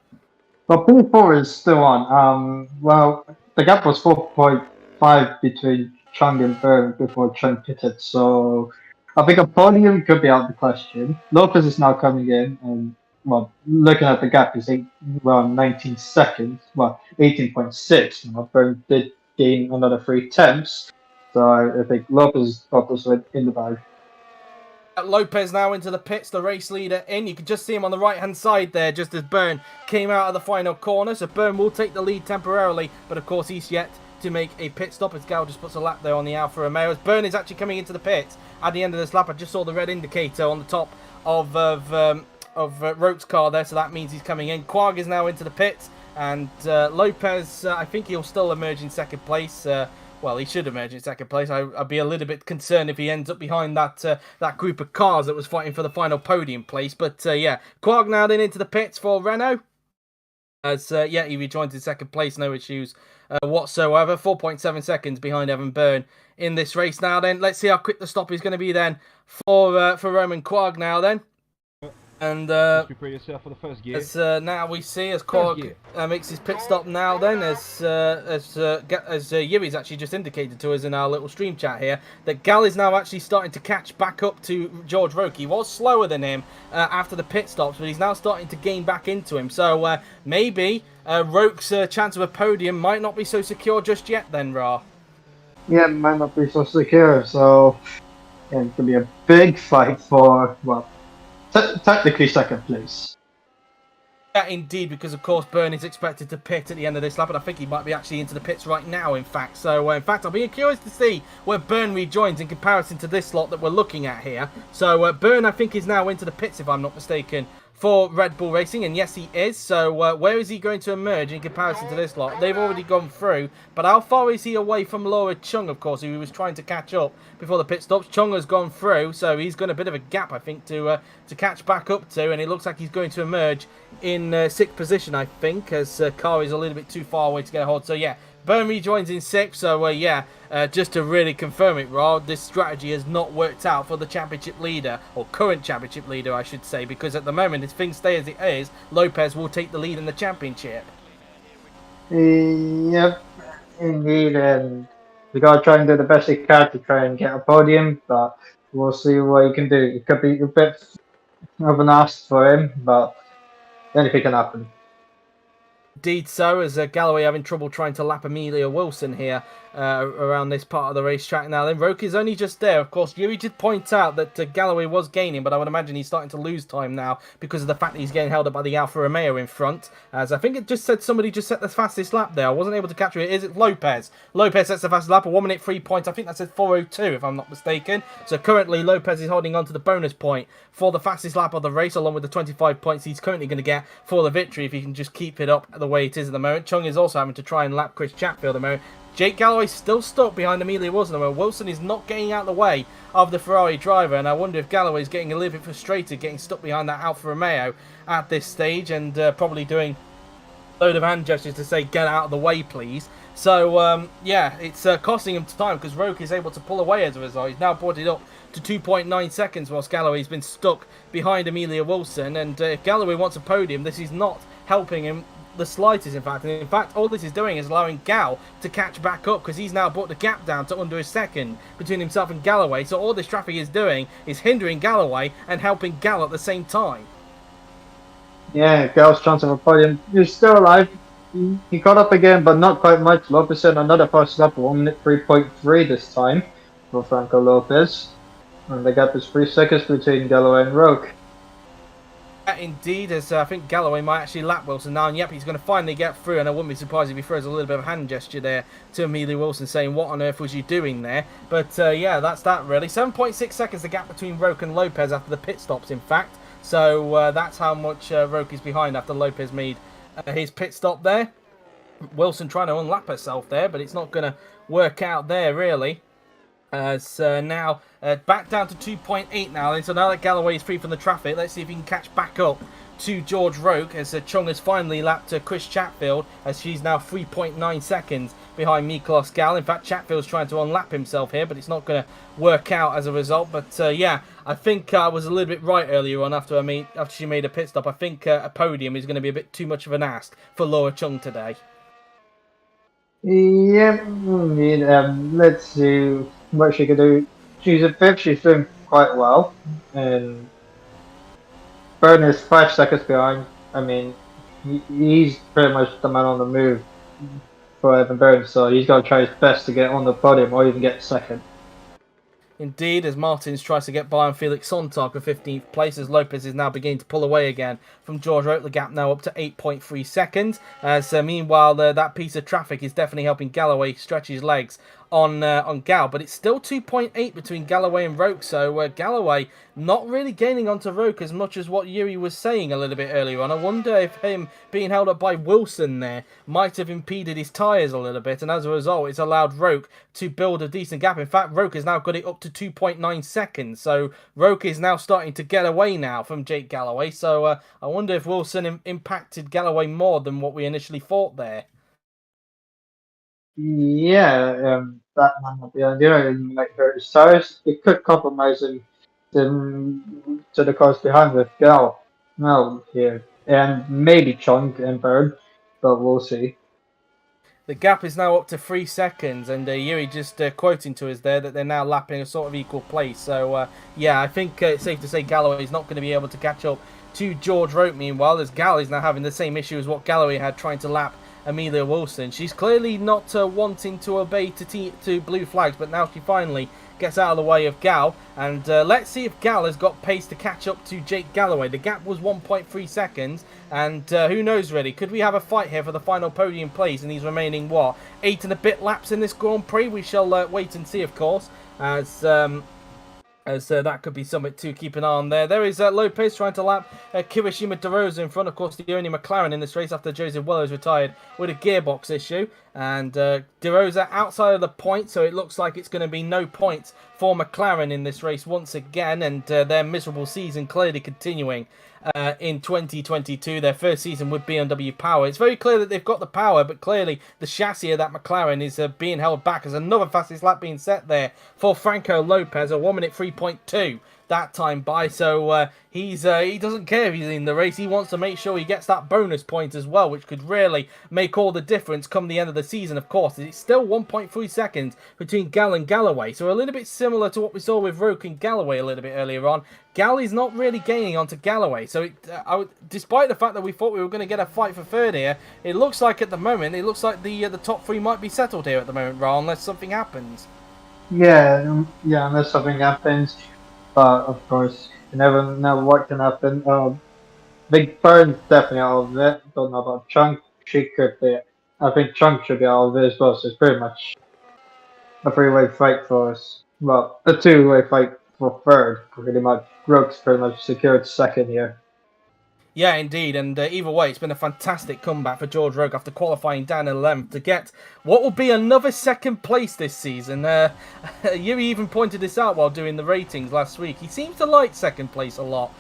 Well, P4 is still on. Well, the gap was 4.5 between Chung and Byrne before Chung pitted, so I think a podium could be out of the question. Lopez is now coming in, and well, looking at the gap, is around 19 seconds. Well, 18.6. Byrne did gain another 3 tenths, so I think Lopez got this one in the bag. Lopez now into the pits, the race leader in. You can just see him on the right-hand side there, just as Byrne came out of the final corner. So Byrne will take the lead temporarily, but of course he's yet to make a pit stop as Gal just puts a lap there on the Alfa Romeo. As Byrne is actually coming into the pits at the end of this lap. I just saw the red indicator on the top of Roke's car there, so that means he's coming in. Quag is now into the pits, and Lopez, I think he'll still emerge in second place. Well, he should emerge in second place. I'd be a little bit concerned if he ends up behind that group of cars that was fighting for the final podium place. But yeah, Quag now then into the pits for Renault. As yeah, he rejoins in second place, no issues whatsoever. 4.7 seconds behind Evan Byrne in this race now. Then let's see how quick the stop is going to be then for Roman Quag now then. And prepare yourself for the first gear. as now we see as Quag makes his pit stop now then, as Yuri's actually just indicated to us in our little stream chat here, that Gal is now actually starting to catch back up to George Roke. He was slower than him after the pit stops, but he's now starting to gain back into him. So maybe Roke's chance of a podium might not be so secure just yet then, Ra. Yeah, it might not be so secure, so yeah, it could be a big fight for, well, technically second place. Yeah, indeed, because of course Byrne is expected to pit at the end of this lap, and I think he might be actually into the pits right now, in fact. So, in fact, I'll be curious to see where Byrne rejoins in comparison to this lot that we're looking at here. So, Byrne, I think, is now into the pits, if I'm not mistaken, for Red Bull Racing, and yes, he is. So, where is he going to emerge in comparison to this lot? They've already gone through, but how far is he away from Laura Chung, of course, who he was trying to catch up before the pit stops? Chung has gone through, so he's got a bit of a gap, I think, to catch back up to, and it looks like he's going to emerge in 6th position, I think, as Car is a little bit too far away to get a hold. So, yeah, Byrne rejoins in 6th, so, yeah, just to really confirm it, Rod, this strategy has not worked out for the championship leader, or current championship leader, I should say, because at the moment, if things stay as it is, Lopez will take the lead in the championship. Yep, indeed, and we gotta try and do the best he can to try and get a podium, but we'll see what he can do. It could be a bit of an ask for him, but anything can happen. Indeed so, as Galloway having trouble trying to lap Amelia Wilson here around this part of the racetrack now. Then Roke is only just there. Of course, Yuri did point out that Galloway was gaining, but I would imagine he's starting to lose time now because of the fact that he's getting held up by the Alfa Romeo in front. As I think it just said somebody just set the fastest lap there. I wasn't able to capture it. Is it Lopez? Lopez sets the fastest lap, a 1 minute 3 points. I think that said 4:02 if I'm not mistaken. So currently Lopez is holding on to the bonus point for the fastest lap of the race, along with the 25 points he's currently going to get for the victory if he can just keep it up the way it is at the moment. Chung is also having to try and lap Chris Chatfield at the moment. Jake Galloway still stuck behind Amelia Wilson, where Wilson is not getting out of the way of the Ferrari driver, and I wonder if Galloway is getting a little bit frustrated getting stuck behind that Alfa Romeo at this stage, and probably doing a load of hand gestures to say get out of the way please. So yeah, it's costing him time because Roke is able to pull away as a result. He's now brought it up to 2.9 seconds whilst Galloway's been stuck behind Amelia Wilson, and if Galloway wants a podium, this is not helping him the slightest, in fact. And in fact, all this is doing is allowing Gal to catch back up because he's now brought the gap down to under a second between himself and Galloway. So all this traffic is doing is hindering Galloway and helping Gal at the same time. Yeah, Gal's chance of a podium. He's still alive. He caught up again, but not quite much. Lopez in another fast lap, 1 minute 3.3 this time for Franco Lopez. And the gap is 3 seconds between Galloway and Roke. Indeed, as I think Galloway might actually lap Wilson now, and yep, he's going to finally get through, and I wouldn't be surprised if he throws a little bit of a hand gesture there to Amelia Wilson saying, what on earth was you doing there? But yeah, that's that really. 7.6 seconds the gap between Roke and Lopez after the pit stops, in fact. So that's how much Roke is behind after Lopez made his pit stop there. Wilson trying to unlap herself there, but it's not going to work out there really. So now back down to 2.8 now. And so now that Galloway is free from the traffic, let's see if he can catch back up to George Roke as Chung has finally lapped Chris Chatfield, as she's now 3.9 seconds behind Miklos Gal. In fact, Chatfield's trying to unlap himself here, but it's not going to work out as a result. But yeah, I think I was a little bit right earlier on after she made a pit stop. I think a podium is going to be a bit too much of an ask for Laura Chung today. Yeah, indeed. Let's see what she can do. She's a fifth. She's doing quite well, and Byrne is 5 seconds behind. I mean, he's pretty much the man on the move for Evan Byrne, so he's got to try his best to get on the podium or even get second. Indeed, as Martins tries to get by on Felix Sontag for 15th place, as Lopez is now beginning to pull away again from George Roke. The gap now up to 8.3 seconds. As meanwhile, that piece of traffic is definitely helping Galloway stretch his legs on Gal, but it's still 2.8 between Galloway and Roke, so Galloway not really gaining onto Roke as much as what Yuri was saying a little bit earlier on. I wonder if him being held up by Wilson there might have impeded his tyres a little bit, and as a result it's allowed Roke to build a decent gap. In fact, Roke has now got it up to 2.9 seconds, so Roke is now starting to get away now from Jake Galloway, so I wonder if Wilson impacted Galloway more than what we initially thought there. Yeah, that might not be ideal. It might hurt his tires. It could compromise him to the cars behind with Gal now here, and maybe Chung and Bird, but we'll see. The gap is now up to 3 seconds, and Yuri just quoting to us there that they're now lapping a sort of equal place. So, yeah, I think it's safe to say Galloway is not going to be able to catch up to George Roke, meanwhile, as Gal is now having the same issue as what Galloway had trying to lap Amelia Wilson. She's clearly not wanting to obey to blue flags, but now she finally gets out of the way of Gal, and let's see if Gal has got pace to catch up to Jake Galloway. The gap was 1.3 seconds, and who knows really, could we have a fight here for the final podium place in these remaining, what, 8 and a bit laps in this Grand Prix? We shall wait and see, of course, as that could be something to keep an eye on there. There is Lopez trying to lap Kirishima De Rosa in front. Of course, the only McLaren in this race after Joseph Weller's retired with a gearbox issue. And De Rosa outside of the point, so it looks like it's going to be no points for McLaren in this race once again. And their miserable season clearly continuing in 2022, their first season with BMW power. It's very clear that they've got the power, but clearly the chassis of that McLaren is being held back, as another fastest lap being set there for Franco Lopez, a 1 minute 3.2 that time by. So he doesn't care if he's in the race. He wants to make sure he gets that bonus point as well, which could really make all the difference come the end of the season. Of course, it's still 1.3 seconds between Gal and Galloway, so a little bit similar to what we saw with Roke and Galloway a little bit earlier on. Galley's not really gaining onto Galloway, so despite the fact that we thought we were going to get a fight for third here, it looks like at the moment, the top three might be settled here at the moment, Ra, unless something happens. Yeah, unless something happens. But of course, you never know what can happen. Big Burn's definitely out of it. Don't know about Chunk. She could be. I think Chunk should be out of it as well. So it's pretty much a three-way fight for us. Well, a two-way fight for third. Pretty much. Rook's pretty much secured second here. Yeah, indeed, and either way, it's been a fantastic comeback for George Roke after qualifying down in 11th to get what will be another second place this season. You even pointed this out while doing the ratings last week. He seems to like second place a lot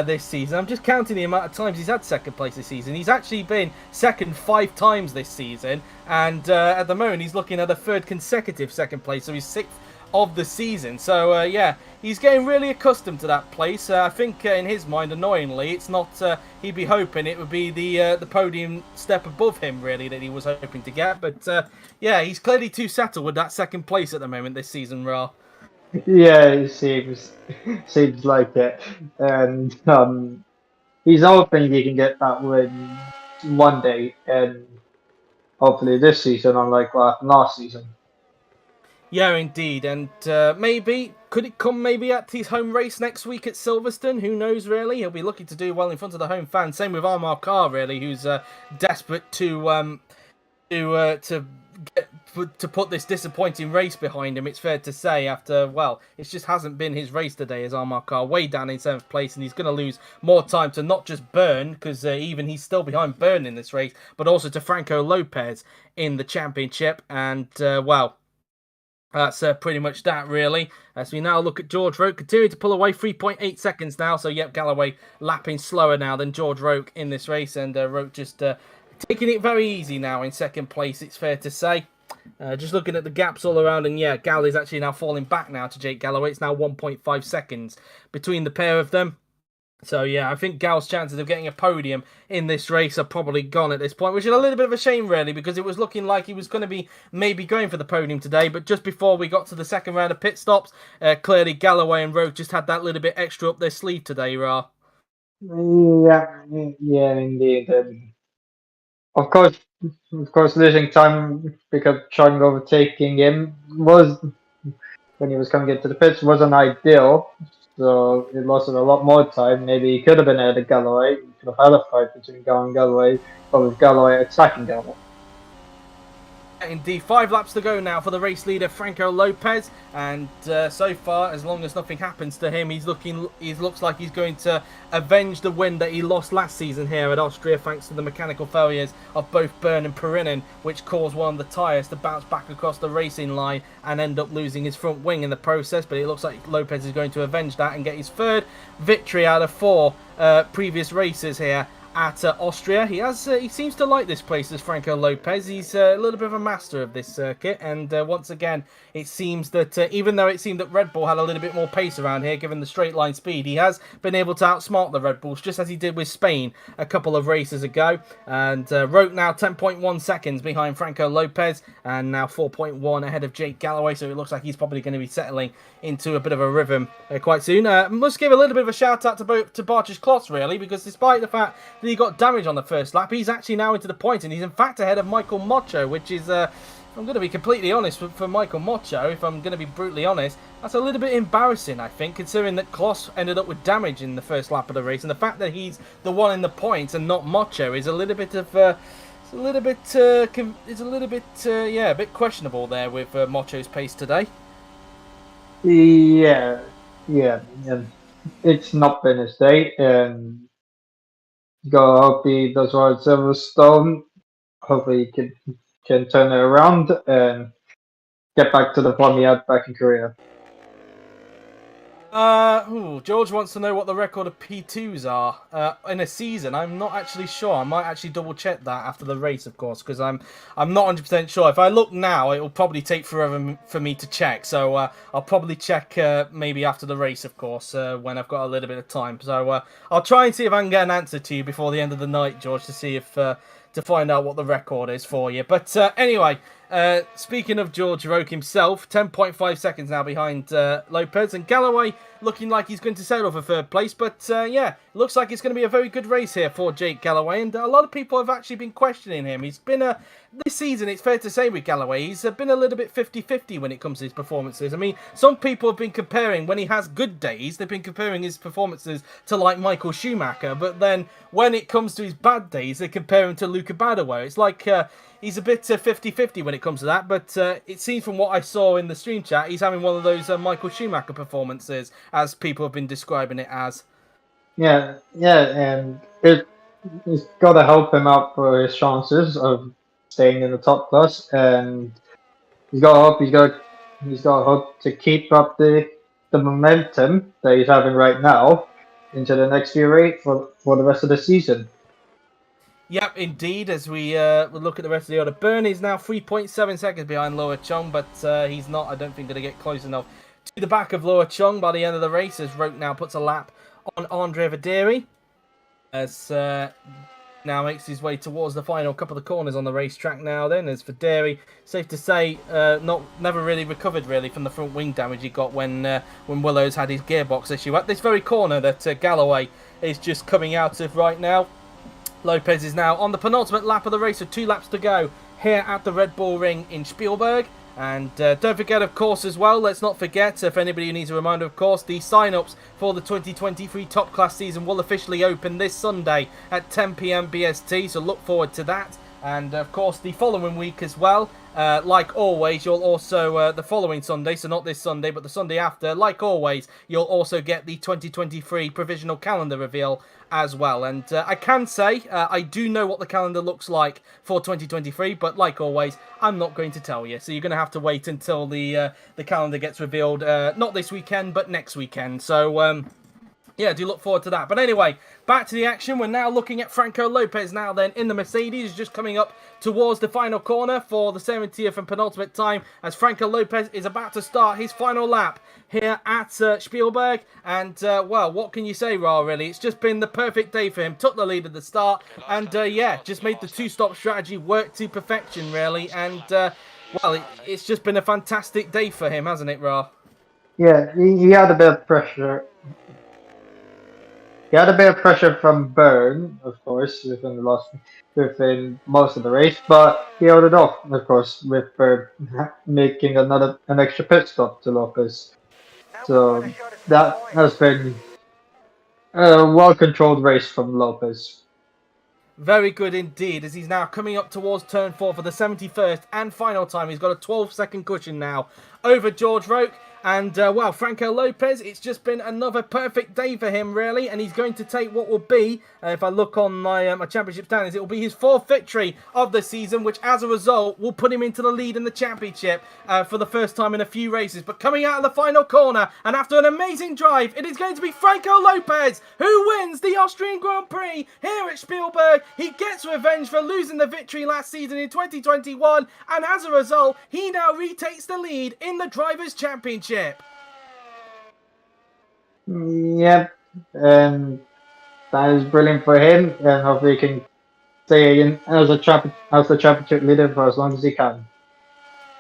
this season. I'm just counting the amount of times he's had second place this season. He's actually been second 5 times this season, and at the moment he's looking at a third consecutive second place, so he's 6th of the season. So yeah, he's getting really accustomed to that place. I think in his mind, annoyingly, it's not. He'd be hoping it would be the podium step above him, really, that he was hoping to get. But yeah, he's clearly too settled with that second place at the moment this season, Ra. Yeah, it seems like it, and he's hoping he can get that win one day, and hopefully this season, unlike what happened last season. Yeah, indeed, and could it come maybe at his home race next week at Silverstone? Who knows, really? He'll be looking to do well in front of the home fans. Same with Armar Carr, really, who's desperate to put this disappointing race behind him. It's fair to say, after, well, it just hasn't been his race today as Armar Carr way down in 7th place, and he's going to lose more time to not just Byrne, because even he's still behind Byrne in this race, but also to Franco Lopez in the championship, and well, that's pretty much that, really. As we now look at George Roke, continuing to pull away, 3.8 seconds now. So, yep, Galloway lapping slower now than George Roke in this race. And Roke just taking it very easy now in second place, it's fair to say. Just looking at the gaps all around. And, yeah, Galloway's actually now falling back now to Jake Galloway. It's now 1.5 seconds between the pair of them. So, yeah, I think Gal's chances of getting a podium in this race are probably gone at this point, which is a little bit of a shame, really, because it was looking like he was going to be maybe going for the podium today. But just before we got to the second round of pit stops, clearly Galloway and Roke just had that little bit extra up their sleeve today, Ra. Yeah, indeed. Of course, losing time because Chung overtaking him was, when he was coming into the pits, wasn't ideal. So it lost him a lot more time. Maybe he could have been ahead of Galloway. He could have had a fight between Gal and Galloway, but with Galloway attacking Galloway. Indeed, 5 laps to go now for the race leader Franco Lopez, and so far, as long as nothing happens to him, he looks like he's going to avenge the win that he lost last season here at Austria, thanks to the mechanical failures of both Byrne and Perinen, which caused one of the tyres to bounce back across the racing line and end up losing his front wing in the process. But it looks like Lopez is going to avenge that and get his third victory out of 4 previous races here at Austria. He seems to like this place as Franco Lopez. He's a little bit of a master of this circuit, and once again, it seems that even though it seemed that Red Bull had a little bit more pace around here, given the straight line speed, he has been able to outsmart the Red Bulls, just as he did with Spain a couple of races ago. And Roke now 10.1 seconds behind Franco Lopez, and now 4.1 ahead of Jake Galloway, so it looks like he's probably going to be settling into a bit of a rhythm quite soon. Must give a little bit of a shout out to Bartjes Kloss, really, because despite the fact that he got damage on the first lap, he's actually now into the points, and he's in fact ahead of Michael Mocho, which is, I'm going to be completely honest, for Michael Mocho, if I'm going to be brutally honest, that's a little bit embarrassing, I think, considering that Kloss ended up with damage in the first lap of the race, and the fact that he's the one in the points and not Mocho is a little bit of, a bit questionable there with Mocho's pace today. Yeah, it's not been his day, and go hope he does well at Silverstone. Hopefully he can turn it around and get back to the form he had back in Korea. George wants to know what the record of P2s are in a season. I'm not actually sure. I might actually double check that after the race, of course, because I'm not 100% sure. If I look now, it will probably take forever for me to check. So I'll probably check maybe after the race, of course, when I've got a little bit of time. So I'll try and see if I can get an answer to you before the end of the night, George, to see if to find out what the record is for you. But anyway. Speaking of George Roque himself, 10.5 seconds now behind Lopez, and Galloway looking like he's going to settle for third place. But yeah, looks like it's going to be a very good race here for Jake Galloway, and a lot of people have actually been questioning him. He's been this season, it's fair to say with Galloway, he's been a little bit 50-50 when it comes to his performances. I mean, some people have been comparing, when he has good days, they've been comparing his performances to like Michael Schumacher, but then when it comes to his bad days, they compare him to Luca Badoer. It's like he's a bit 50-50 when it comes to that, but it seems from what I saw in the stream chat, he's having one of those Michael Schumacher performances, as people have been describing it as. Yeah, and it's got to help him out for his chances of staying in the top class, and he's got to hope to keep up the momentum that he's having right now into the next few race for the rest of the season. Yep, indeed, as we look at the rest of the order. Bernie's now 3.7 seconds behind Loa Chung, but he's not, I don't think, going to get close enough to the back of Loa Chung by the end of the race, as Roque now puts a lap on Andre Vaderi, as now makes his way towards the final couple of corners on the racetrack now then, as Vaderi, safe to say, never really recovered really from the front wing damage he got when Willows had his gearbox issue. At this very corner that Galloway is just coming out of right now, Lopez is now on the penultimate lap of the race with 2 laps to go here at the Red Bull Ring in Spielberg. And don't forget, of course, as well, let's not forget, if anybody needs a reminder, of course, the sign-ups for the 2023 Top Class season will officially open this Sunday at 10 PM BST, so look forward to that. And, of course, the following week as well, like always, you'll also, the following Sunday, so not this Sunday, but the Sunday after, like always, you'll also get the 2023 provisional calendar reveal as well. And I can say, I do know what the calendar looks like for 2023, but like always, I'm not going to tell you. So you're going to have to wait until the calendar gets revealed, not this weekend, but next weekend. So, yeah, do look forward to that. But anyway, back to the action. We're now looking at Franco Lopez now then in the Mercedes, just coming up towards the final corner for the 70th and penultimate time, as Franco Lopez is about to start his final lap here at Spielberg. And, well, what can you say, Ra, really? It's just been the perfect day for him. Took the lead at the start and, yeah, just made the 2-stop strategy work to perfection, really. And, well, it's just been a fantastic day for him, hasn't it, Ra? Yeah, he had a bit of pressure. He had a bit of pressure from Byrne, of course, within most of the race, but he held it off, of course, with Byrne making an extra pit stop to Lopez. So that has been a well-controlled race from Lopez. Very good indeed, as he's now coming up towards turn 4 for the 71st and final time. He's got a 12-second cushion now over George Roque. And, well, Franco Lopez, it's just been another perfect day for him, really. And he's going to take what will be, if I look on my championship standings, it will be his 4th victory of the season, which, as a result, will put him into the lead in the championship for the first time in a few races. But coming out of the final corner, and after an amazing drive, it is going to be Franco Lopez who wins the Austrian Grand Prix here at Spielberg. He gets revenge for losing the victory last season in 2021. And as a result, he now retakes the lead in the Drivers' Championship. Yep, and that is brilliant for him, and hopefully he can stay in as the championship leader for as long as he can.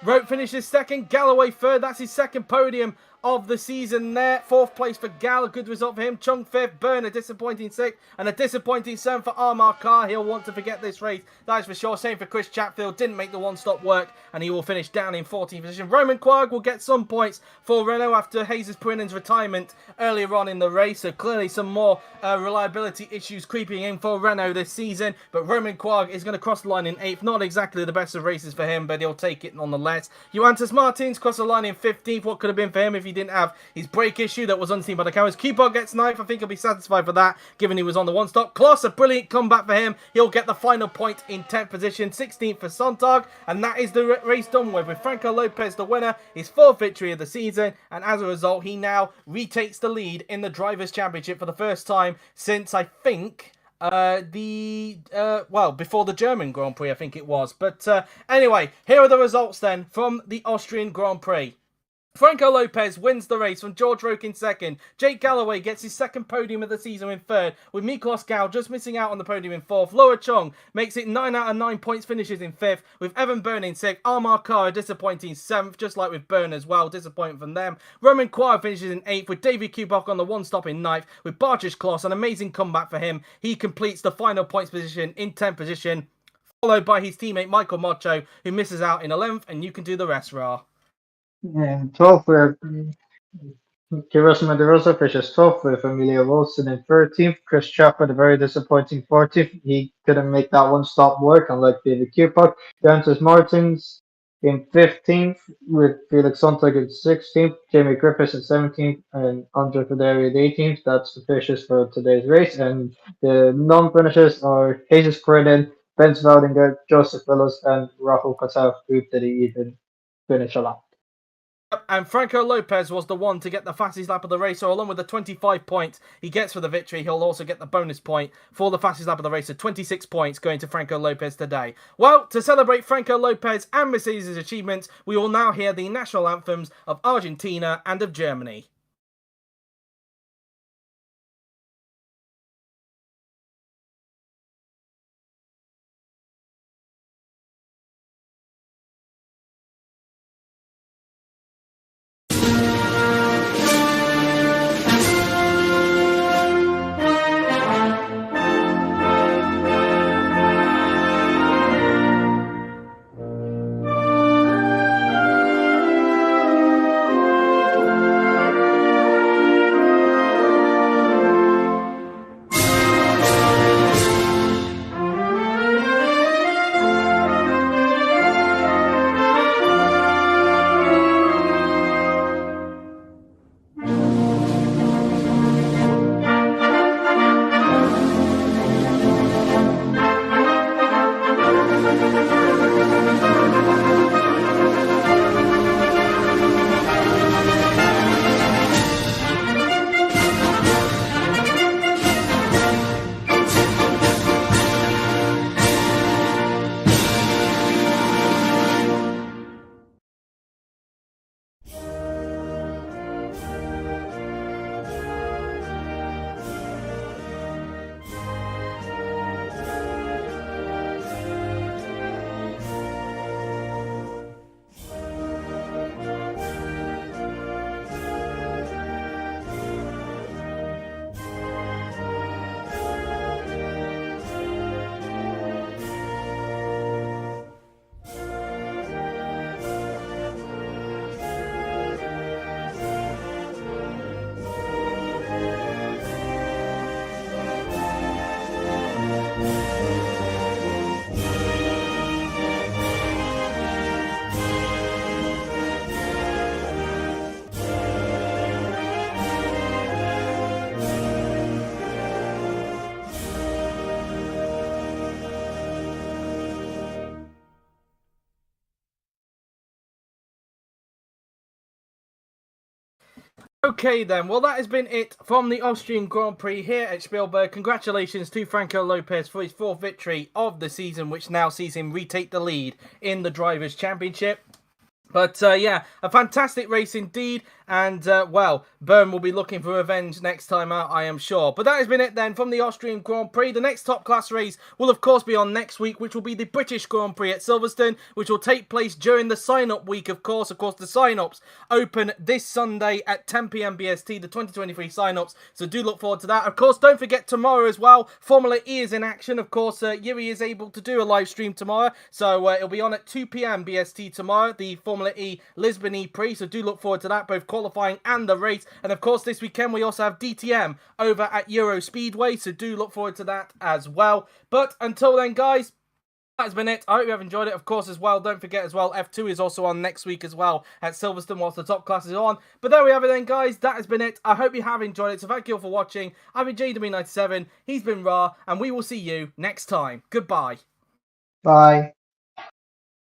Roque finishes 2nd, Galloway 3rd. That's his 2nd podium of the season there. 4th place for Gal, a good result for him. Chung 5th, Byrne a disappointing 6th, and a disappointing 7th for Armar Carr. He'll want to forget this race, that is for sure. Same for Chris Chatfield, didn't make the 1-stop work, and he will finish down in 14th position. Romain Quag will get some points for Renault after Jesus Purinen's retirement earlier on in the race, so clearly some more reliability issues creeping in for Renault this season, but Romain Quag is going to cross the line in 8th. Not exactly the best of races for him, but he'll take it nonetheless. Juantas Martins crossed the line in 15th. What could have been for him if he didn't have his brake issue that was unseen by the cameras. Q-Pod gets 9th. I think he'll be satisfied for that, given he was on the one stop. Kloss, a brilliant comeback for him. He'll get the final point in 10th position. 16th for Sontag. And that is the race done with Franco Lopez the winner. His 4th victory of the season. And as a result, he now retakes the lead in the Drivers' Championship for the first time since, I think... before the German Grand Prix, I think it was. But anyway, here are the results then from the Austrian Grand Prix. Franco Lopez wins the race from George Roque in 2nd. Jake Galloway gets his 2nd podium of the season in 3rd, with Miklos Gau just missing out on the podium in 4th. Loa Chong makes it 9 out of 9 points, finishes in 5th, with Evan Byrne in 6th. Amar Kara disappointing 7th, just like with Byrne as well, disappointing from them. Roman Quire finishes in 8th, with David Kubok on the one stop in 9th, with Bartosz Kloss, an amazing comeback for him. He completes the final points position in 10th position, followed by his teammate Michael Mocho, who misses out in 11th, and you can do the rest, Ra. And 12th, we have Kirosima De Rosa finishes 12th with Emilio Wilson in 13th. Chris Chapman, a very disappointing 14th. He couldn't make that one stop work, unlike David Kupak. Francis Martins in 15th with Felix Sontag in 16th. Jamie Griffiths in 17th and Andre Federi in 18th. That's the finishes for today's race. And the non-finishers are Jesus Corridon, Ben Valdinger, Joseph Willis, and Rahul Qatar, who didn't even finish a lap. And Franco Lopez was the one to get the fastest lap of the race, so along with the 25 points he gets for the victory, he'll also get the bonus point for the fastest lap of the race, so 26 points going to Franco Lopez today. Well, to celebrate Franco Lopez and Mercedes' achievements, we will now hear the national anthems of Argentina and of Germany. Okay then, well that has been it from the Austrian Grand Prix here at Spielberg. Congratulations to Franco Lopez for his 4th victory of the season, which now sees him retake the lead in the Drivers' Championship. But yeah, a fantastic race indeed. And, well, Byrne will be looking for revenge next time out, I am sure. But that has been it then from the Austrian Grand Prix. The next top class race will, of course, be on next week, which will be the British Grand Prix at Silverstone, which will take place during the sign-up week, of course. Of course, the sign-ups open this Sunday at 10 p.m. BST, the 2023 sign-ups. So do look forward to that. Of course, don't forget tomorrow as well. Formula E is in action. Of course, Yuri is able to do a live stream tomorrow. So it'll be on at 2 p.m. BST tomorrow, the Formula E Lisbon E Prix. So do look forward to that, both qualifying and the race. And of course, this weekend we also have DTM over at Euro Speedway, so do look forward to that as well. But until then, guys, That has been it. I hope you have enjoyed it, of course, as well. Don't forget as well, F2 is also on next week as well at Silverstone whilst the top class is on. But there we have it then, guys. That has been it. I hope you have enjoyed it. So thank you all for watching. I've been JW97. He's been Ra, and we will see you next time. Goodbye. Bye.